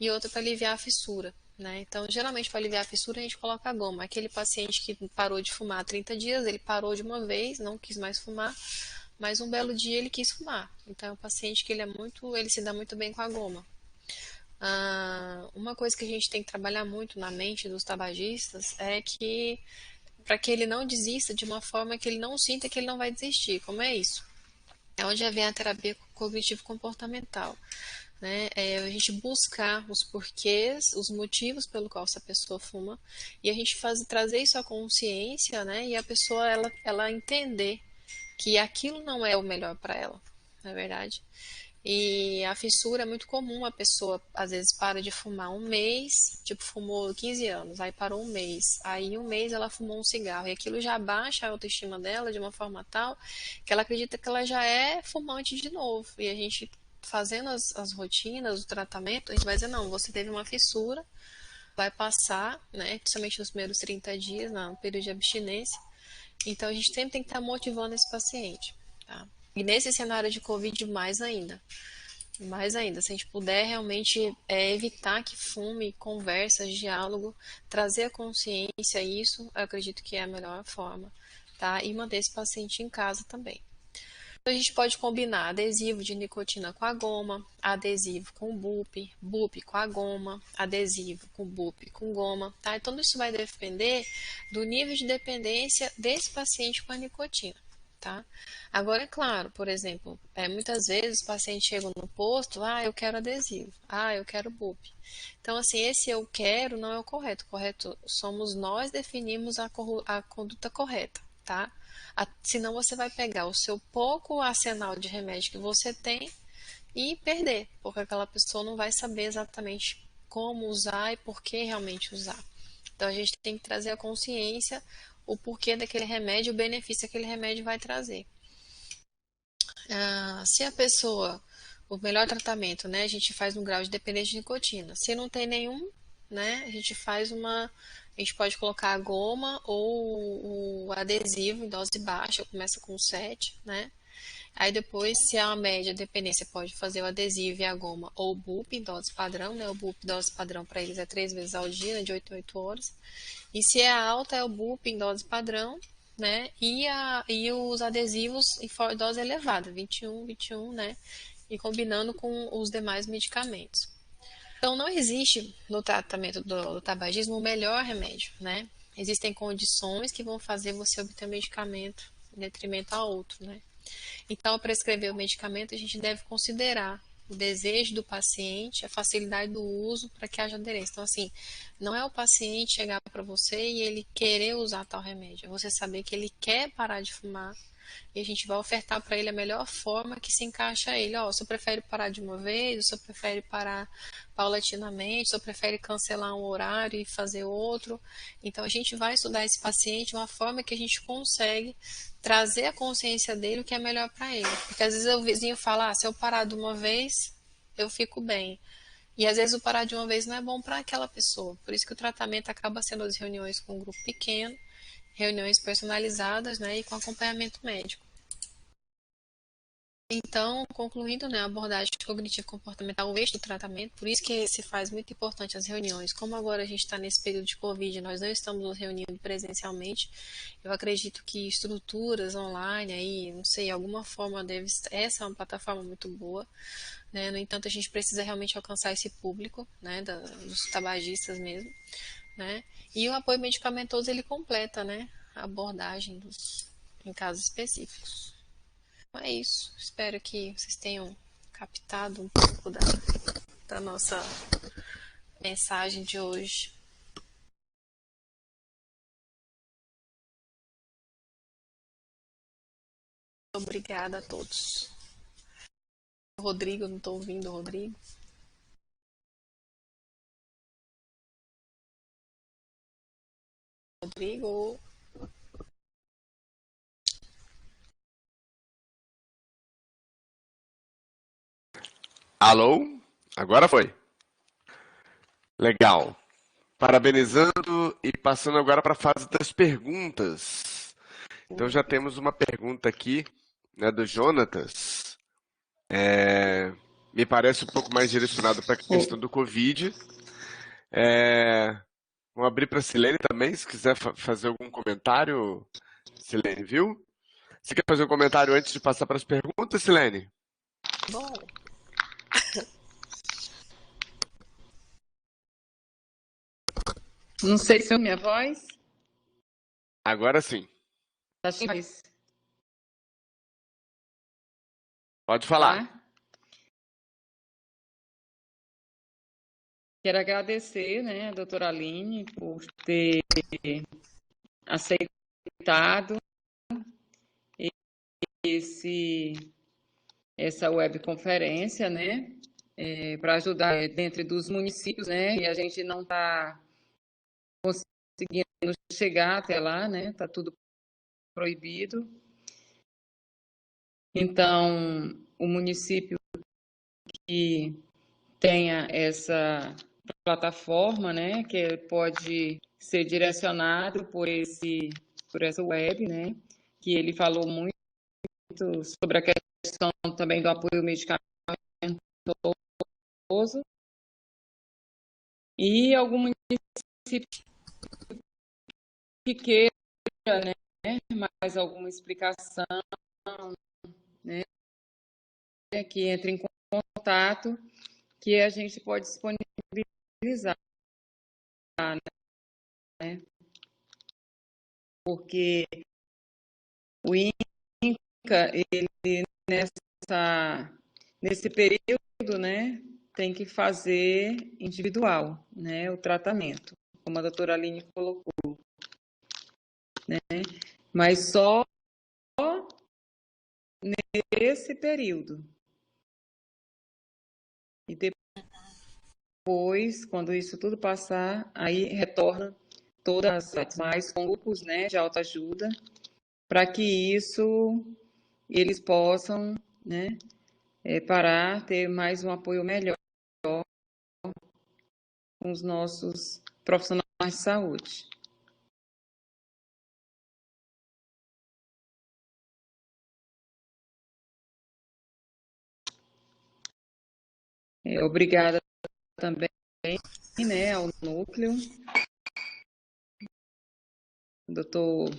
E outra para aliviar a fissura, né? Então, geralmente para aliviar a fissura a gente coloca a goma. Aquele paciente que parou de fumar há 30 dias, ele parou de uma vez, não quis mais fumar, mas um belo dia ele quis fumar. Então, é um paciente que ele se dá muito bem com a goma. Uma coisa que a gente tem que trabalhar muito na mente dos tabagistas é que para que ele não desista de uma forma que ele não sinta que ele não vai desistir. Como é isso? É onde vem a terapia cognitivo-comportamental. Né? É a gente buscar os porquês, os motivos pelo qual essa pessoa fuma e a gente trazer isso à consciência, né? E a pessoa ela entender que aquilo não é o melhor para ela, não é verdade? E a fissura é muito comum, a pessoa às vezes para de fumar um mês, tipo fumou 15 anos, aí parou um mês, aí um mês ela fumou um cigarro e aquilo já baixa a autoestima dela de uma forma tal que ela acredita que ela já é fumante de novo. E a gente fazendo as rotinas, o tratamento, a gente vai dizer, não, você teve uma fissura, vai passar, né, principalmente nos primeiros 30 dias, no período de abstinência. Então a gente sempre tem que estar motivando esse paciente, tá? E nesse cenário de Covid, mais ainda. Mais ainda, se a gente puder realmente evitar que fume, conversas, diálogo, trazer a consciência a isso, eu acredito que é a melhor forma, tá? E manter esse paciente em casa também. Então, a gente pode combinar adesivo de nicotina com a goma, adesivo com BUP, BUP com a goma, adesivo com BUP com goma, tá? Então, isso vai depender do nível de dependência desse paciente com a nicotina. tá? Agora, é claro, por exemplo, muitas vezes os pacientes chegam no posto, eu quero adesivo, eu quero BUP. Então, assim, esse eu quero não é o correto. O correto somos nós definimos a conduta correta, tá? Senão você vai pegar o seu pouco arsenal de remédio que você tem e perder, porque aquela pessoa não vai saber exatamente como usar e por que realmente usar. Então a gente tem que trazer a consciência, o porquê daquele remédio, o benefício que aquele remédio vai trazer. Se a pessoa, o melhor tratamento, né, a gente faz um grau de dependência de nicotina. Se não tem nenhum, né, a gente pode colocar a goma ou o adesivo em dose baixa, começa com 7, né? Aí depois, se é uma média dependência, pode fazer o adesivo e a goma ou o BUP em dose padrão, né? O BUP dose padrão para eles é 3 vezes ao dia, né? De 8 em 8 horas. E se é alta, é o BUP em dose padrão, né? E os adesivos em dose elevada, 21, 21, né? E combinando com os demais medicamentos. Então, não existe no tratamento do tabagismo o melhor remédio, né? Existem condições que vão fazer você obter medicamento em detrimento a outro, né? Então, ao prescrever o medicamento, a gente deve considerar o desejo do paciente, a facilidade do uso para que haja aderência. Então, assim, não é o paciente chegar para você e ele querer usar tal remédio, é você saber que ele quer parar de fumar e a gente vai ofertar para ele a melhor forma que se encaixa a ele. Ó, o senhor prefere parar de uma vez, o senhor prefere parar paulatinamente, o senhor prefere cancelar um horário e fazer outro. Então a gente vai estudar esse paciente de uma forma que a gente consegue trazer a consciência dele o que é melhor para ele. Porque às vezes o vizinho fala, se eu parar de uma vez, eu fico bem. E às vezes o parar de uma vez não é bom para aquela pessoa. Por isso que o tratamento acaba sendo as reuniões com um grupo pequeno, reuniões personalizadas, né, e com acompanhamento médico. Então, concluindo, né, a abordagem cognitivo-comportamental, o eixo do tratamento, por isso que se faz muito importante as reuniões. Como agora a gente está nesse período de Covid, nós não estamos nos reunindo presencialmente, eu acredito que estruturas online, aí, não sei, alguma forma essa é uma plataforma muito boa, né? No entanto, a gente precisa realmente alcançar esse público, né, dos tabagistas mesmo, né? E o apoio medicamentoso, ele completa, né, a abordagem em casos específicos. É isso. Espero que vocês tenham captado um pouco da nossa mensagem de hoje. Obrigada a todos. Rodrigo, não estou ouvindo o Rodrigo. Rodrigo. Alô? Agora foi. Legal. Parabenizando e passando agora para a fase das perguntas. Então já temos uma pergunta aqui, né, do Jonatas. Me parece um pouco mais direcionado para a questão do Covid. Vamos abrir para a Silene também, se quiser fazer algum comentário. Silene, viu? Você quer fazer um comentário antes de passar para as perguntas, Silene? Bom, Não sei se é minha voz. Agora sim. Pode falar. Tá? Quero agradecer, né, a doutora Aline, por ter aceitado essa webconferência, né, para ajudar dentro dos municípios, né, e a gente não está conseguindo chegar até lá, né, está tudo proibido. Então, o município que tenha essa plataforma, né, que pode ser direcionado por essa web, né, que ele falou muito sobre a questão também do apoio medicamentoso e algum município que queira, né, mais alguma explicação, né, que entre em contato, que a gente pode disponibilizar, né? Porque o clínica, ele nesse período, né, tem que fazer individual, né, o tratamento, como a doutora Aline colocou, né, mas só nesse período. E depois, quando isso tudo passar, aí retorna todas as mais com grupos, né, de autoajuda, para que isso eles possam, né, parar, ter mais um apoio melhor com os nossos profissionais de saúde. Obrigada também, né, ao núcleo, doutor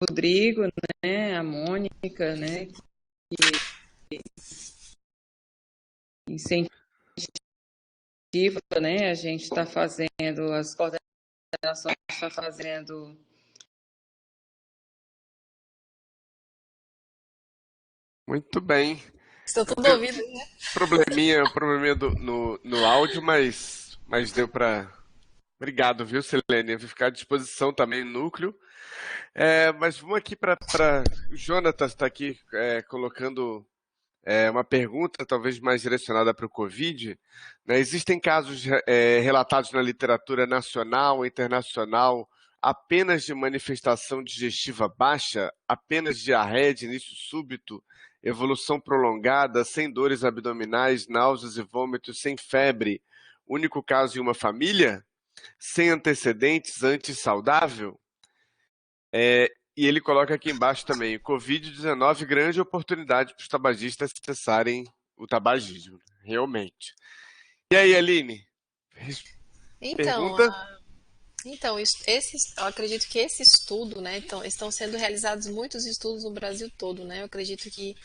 Rodrigo, né, a Mônica, né, que incentiva, né, a gente está fazendo, as coordenações está fazendo. Muito bem. Estou tudo ouvindo, né? Probleminha no áudio, mas deu para. Obrigado, viu, Selene? Eu vou ficar à disposição também no núcleo. Mas vamos aqui para. O Jonatas está aqui colocando uma pergunta, talvez mais direcionada para o Covid. Né? Existem casos relatados na literatura nacional e internacional apenas de manifestação digestiva baixa, apenas diarreia de início súbito, evolução prolongada, sem dores abdominais, náuseas e vômitos, sem febre, único caso em uma família, sem antecedentes, antissaudável? E ele coloca aqui embaixo também, Covid-19, grande oportunidade para os tabagistas cessarem o tabagismo, realmente. E aí, Aline? Então, Pergunta? eu acredito que esse estudo, né, então, estão sendo realizados muitos estudos no Brasil todo, né? Eu acredito que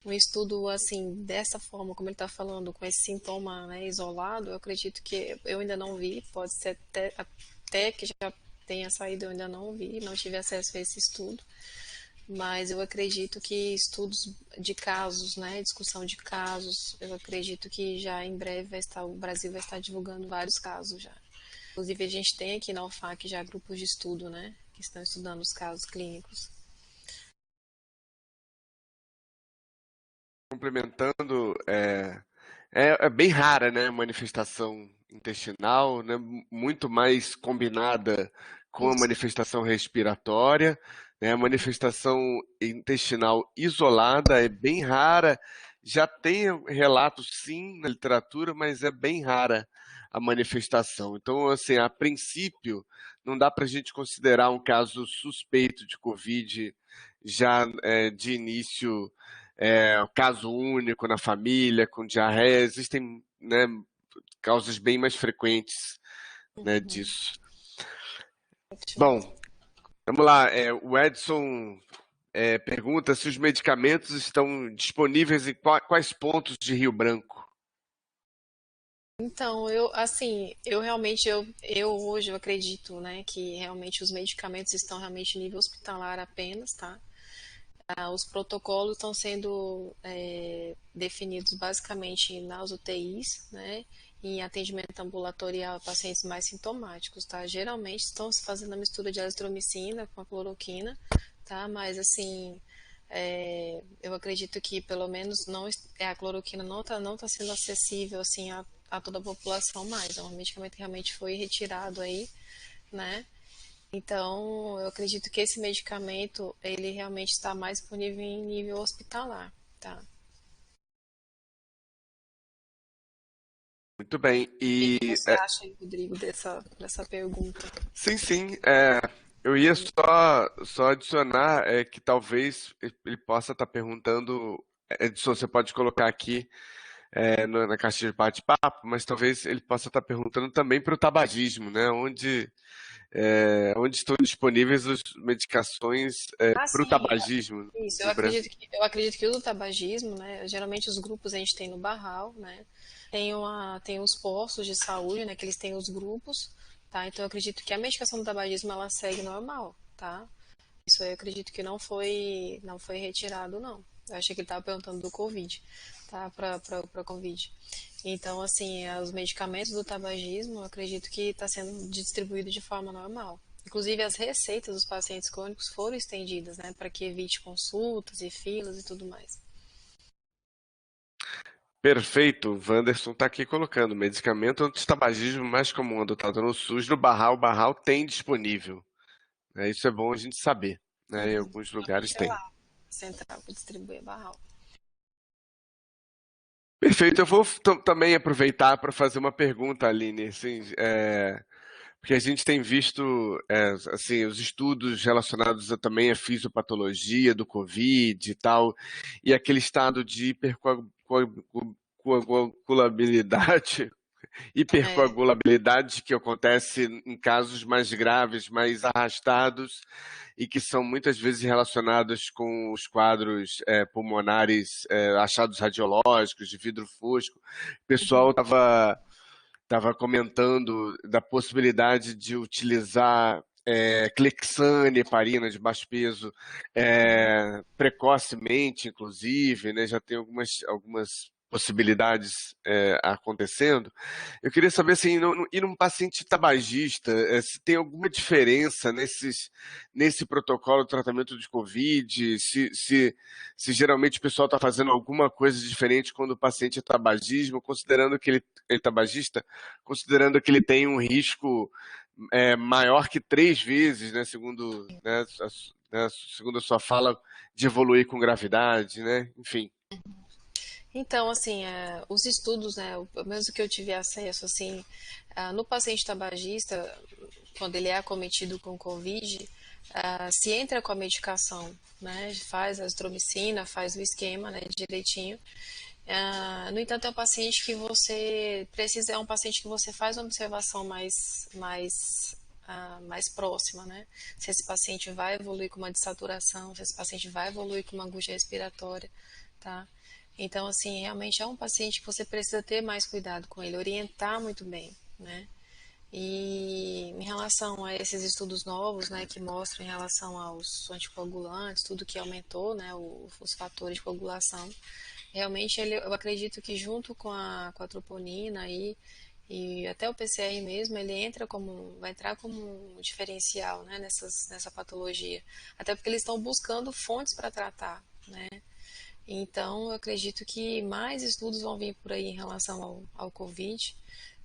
um estudo assim, dessa forma, como ele está falando, com esse sintoma, né, isolado, eu acredito que eu ainda não vi, pode ser até que já tenha saído, eu ainda não vi, não tive acesso a esse estudo, mas eu acredito que estudos de casos, né, discussão de casos, eu acredito que já em breve o Brasil vai estar divulgando vários casos já. Inclusive a gente tem aqui na UFAC já grupos de estudo, né, que estão estudando os casos clínicos. Complementando, é bem rara, né, a manifestação intestinal, né, muito mais combinada com a Isso. manifestação respiratória, né, a manifestação intestinal isolada é bem rara, já tem relatos sim na literatura, mas é bem rara a manifestação. Então, assim, a princípio, não dá para a gente considerar um caso suspeito de Covid já de início, caso único na família, com diarreia, existem, né, causas bem mais frequentes, né, disso. Bom, vamos lá. O Edson pergunta se os medicamentos estão disponíveis em quais pontos de Rio Branco. Então, eu hoje eu acredito, né, que realmente os medicamentos estão realmente em nível hospitalar apenas, tá? Os protocolos estão sendo definidos basicamente nas UTIs, né, em atendimento ambulatorial a pacientes mais sintomáticos, tá? Geralmente estão se fazendo a mistura de azitromicina com a cloroquina, tá? Mas assim, eu acredito que pelo menos a cloroquina não tá sendo acessível assim a toda a população mais. É um medicamento que realmente foi retirado aí, né? Então, eu acredito que esse medicamento, ele realmente está mais disponível em nível hospitalar, tá? Muito bem. O que E que você acha aí, Rodrigo, dessa pergunta? sim, sim. Eu ia só adicionar que talvez ele possa estar perguntando. Edson, você pode colocar aqui na caixa de bate-papo, mas talvez ele possa estar perguntando também para o tabagismo, né? Onde estão disponíveis as medicações Ah, para o sim, tabagismo isso. no Brasil. Eu acredito que o do tabagismo, né? Geralmente os grupos a gente tem no Barral, né? Tem os postos de saúde, né? Que eles têm os grupos, tá? Então eu acredito que a medicação do tabagismo ela segue normal, tá? Isso aí eu acredito que não foi retirado, não. Eu achei que ele estava perguntando do Covid, tá? Para Covid. Então, assim, os medicamentos do tabagismo, eu acredito que está sendo distribuído de forma normal. Inclusive, as receitas dos pacientes crônicos foram estendidas, né? Para que evite consultas e filas e tudo mais. Perfeito. O Wanderson está aqui colocando medicamento antitabagismo mais comum adotado no SUS, no Barral. O Barral tem disponível. Isso é bom a gente saber. Em alguns lugares Realmente é tem. lá, central que distribui a barral. Perfeito. Eu vou também aproveitar para fazer uma pergunta, Aline. Assim, porque a gente tem visto assim, os estudos relacionados também à fisiopatologia do Covid e tal, e aquele estado de hipercoagulabilidade, É, hipercoagulabilidade que acontece em casos mais graves, mais arrastados, e que são muitas vezes relacionados com os quadros pulmonares, achados radiológicos, de vidro fosco. O pessoal uhum. estava comentando da possibilidade de utilizar Clexane, heparina de baixo peso, precocemente, inclusive, né? Já tem algumas possibilidades acontecendo. Eu queria saber, assim, e num paciente tabagista, se tem alguma diferença nesse protocolo de tratamento de Covid, se geralmente o pessoal está fazendo alguma coisa diferente quando o paciente é tabagismo, considerando que ele é tabagista, considerando que ele tem um risco maior que 3 vezes, né, segundo a sua fala, de evoluir com gravidade, né? Enfim. Então, assim, os estudos, né, pelo menos o que eu tive acesso, assim, no paciente tabagista, quando ele é acometido com Covid, se entra com a medicação, né, faz a azitromicina, faz o esquema, né, direitinho. No entanto, é um paciente que você precisa, é um paciente que você faz uma observação mais próxima, né? Se esse paciente vai evoluir com uma dessaturação, se esse paciente vai evoluir com uma angústia respiratória, tá? Então, assim, realmente é um paciente que você precisa ter mais cuidado com ele, orientar muito bem, né? E em relação a esses estudos novos, né, que mostram em relação aos anticoagulantes, tudo que aumentou, né, os fatores de coagulação, realmente eu acredito que junto com a troponina e até o PCR mesmo, vai entrar como um diferencial, né, nessa patologia. Até porque eles estão buscando fontes para tratar, né? Então, eu acredito que mais estudos vão vir por aí em relação ao Covid,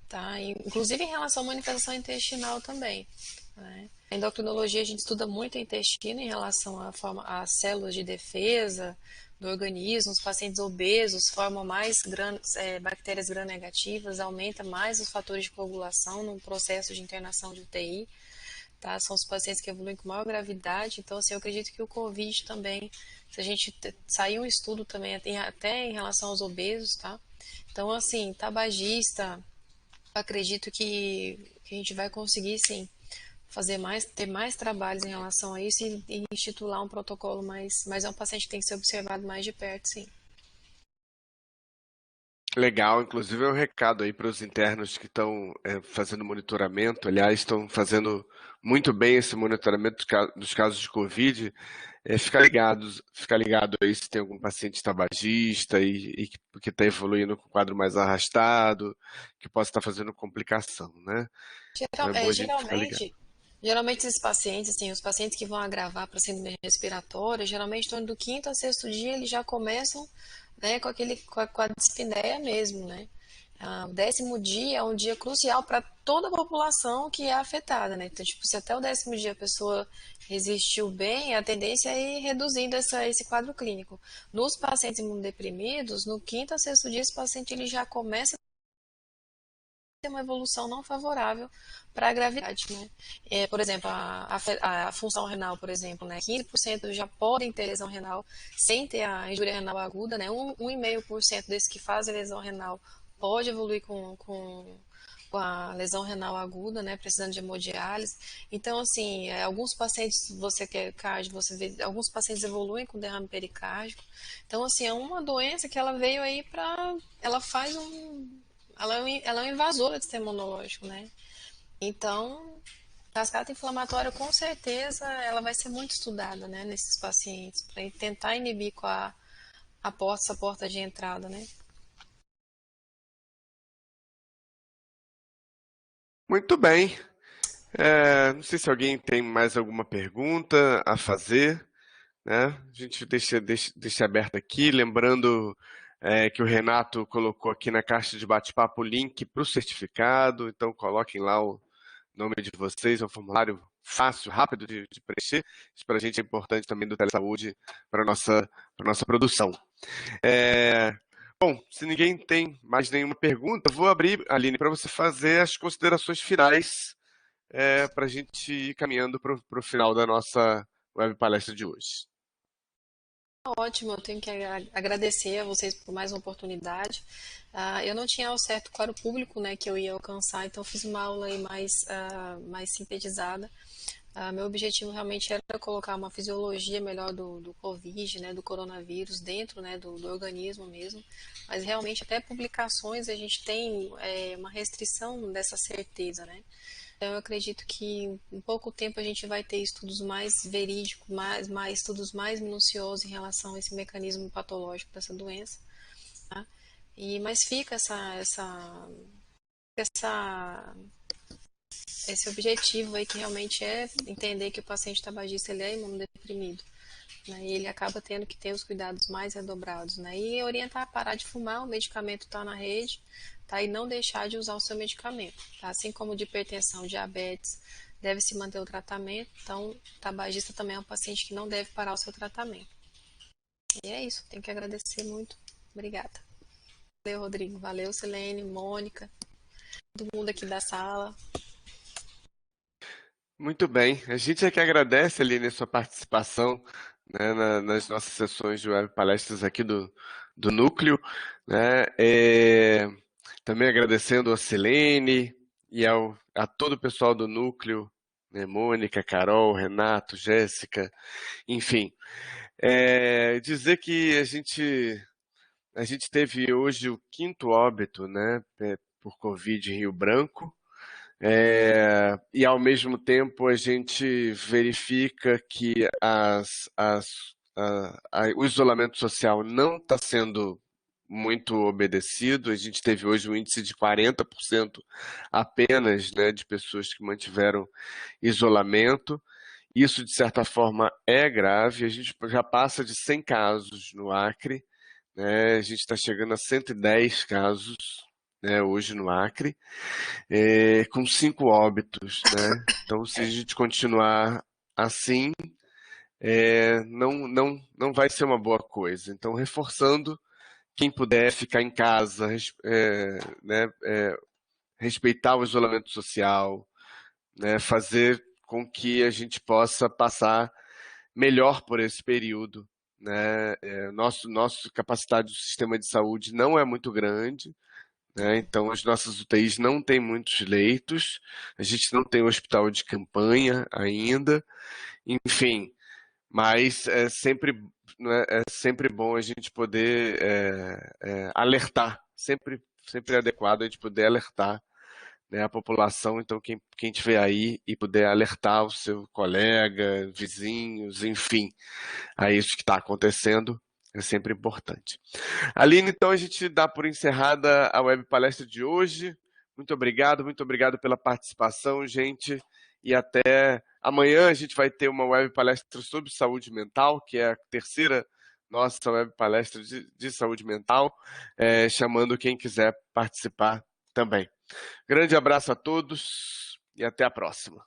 tá? Inclusive em relação à manifestação intestinal também, né? A endocrinologia a gente estuda muito o intestino em relação às células de defesa do organismo. Os pacientes obesos formam mais bactérias gram-negativas, aumenta mais os fatores de coagulação no processo de internação de UTI. Tá? São os pacientes que evoluem com maior gravidade. Então, assim, eu acredito que o COVID também, se a gente sair um estudo também até em relação aos obesos, tá? Então, assim, tabagista, acredito que a gente vai conseguir, sim, ter mais trabalhos em relação a isso e instituir um protocolo mas é um paciente que tem que ser observado mais de perto, sim. Legal, inclusive é um recado aí para os internos que estão fazendo monitoramento, aliás, estão fazendo muito bem esse monitoramento dos casos de Covid. Ficar ligado aí se tem algum paciente tabagista e que está evoluindo com o quadro mais arrastado, que possa estar fazendo complicação, né? Então é bom a gente ficar ligado. Geralmente esses pacientes, assim, os pacientes que vão agravar para síndrome respiratória, geralmente em torno do quinto a sexto dia eles já começam, né, com a dispneia mesmo, né? O 10º dia é um dia crucial para toda a população que é afetada, né? Então, tipo, se até o 10º dia a pessoa resistiu bem, a tendência é ir reduzindo esse quadro clínico. Nos pacientes imunodeprimidos, no quinto a sexto dia, esse paciente ele já começa ter uma evolução não favorável para a gravidade, né? Por exemplo, a função renal, por exemplo, né? 15% já podem ter lesão renal sem ter a injúria renal aguda, né? 1,5% desses que fazem lesão renal pode evoluir com a lesão renal aguda, né, precisando de hemodiálise. Então, assim, alguns pacientes, você que é cardio, você vê, alguns pacientes evoluem com derrame pericárdico. Então, assim, é uma doença que ela veio aí ela faz ela é um invasor do sistema imunológico, né? Então, Cascata inflamatória, com certeza, ela vai ser muito estudada, né, nesses pacientes, para tentar inibir com essa porta de entrada, né? Muito bem. Não sei se alguém tem mais alguma pergunta a fazer, né? A gente deixa aberto aqui, lembrando que o Renato colocou aqui na caixa de bate-papo o link para o certificado, então coloquem lá o nome de vocês, é um formulário fácil, rápido de preencher. Isso para a gente é importante também do Telesaúde para a nossa produção. Bom, se ninguém tem mais nenhuma pergunta, eu vou abrir, Aline, para você fazer as considerações finais para a gente ir caminhando para o final da nossa web palestra de hoje. Ótimo, eu tenho que agradecer a vocês por mais uma oportunidade. Eu não tinha ao certo qual era o público, né, que eu ia alcançar, então fiz uma aula aí mais sintetizada. Meu objetivo realmente era colocar uma fisiologia melhor do Covid, né, do coronavírus, dentro, né, do organismo mesmo. Mas realmente até publicações a gente tem uma restrição dessa certeza, né? Então, eu acredito que em pouco tempo a gente vai ter estudos mais verídicos, estudos mais minuciosos em relação a esse mecanismo patológico dessa doença, tá? Mas fica esse objetivo aí que realmente é entender que o paciente tabagista ele é imunodeprimido, né? E ele acaba tendo que ter os cuidados mais redobrados, né? E orientar a parar de fumar, o medicamento está na rede, tá? E não deixar de usar o seu medicamento, tá? Assim como de hipertensão, diabetes, deve se manter o tratamento, então o tabagista também é um paciente que não deve parar o seu tratamento. E é isso, tenho que agradecer muito. Obrigada. Valeu, Rodrigo. Valeu, Silene, Mônica, todo mundo aqui da sala. Muito bem. A gente é que agradece, Aline, a sua participação, né, nas nossas sessões de web palestras aqui do Núcleo, né? Também agradecendo a Silene e a todo o pessoal do Núcleo, né, Mônica, Carol, Renato, Jéssica, enfim. Dizer que a gente teve hoje o 5º óbito, né, por Covid em Rio Branco. E ao mesmo tempo a gente verifica que o isolamento social não está sendo muito obedecido. A gente teve hoje um índice de 40% apenas, né, de pessoas que mantiveram isolamento. Isso, de certa forma, é grave. A gente já passa de 100 casos no Acre, né? A gente está chegando a 110 casos, né, hoje no Acre, com 5 óbitos, né? Então, se a gente continuar assim, não vai ser uma boa coisa. Então, reforçando, quem puder ficar em casa, né, respeitar o isolamento social, né, fazer com que a gente possa passar melhor por esse período, né? Nossa capacidade do sistema de saúde não é muito grande, né? Então as nossas UTIs não têm muitos leitos, a gente não tem hospital de campanha ainda, enfim, mas né, é sempre bom a gente poder alertar, sempre é adequado a gente poder alertar, né, a população. Então quem estiver aí e puder alertar o seu colega, vizinhos, enfim, a isso que está acontecendo, é sempre importante. Aline, então a gente dá por encerrada a web palestra de hoje. Muito obrigado pela participação, gente, e até amanhã. A gente vai ter uma web palestra sobre saúde mental, que é a terceira nossa web palestra de saúde mental, chamando quem quiser participar também. Grande abraço a todos e até a próxima.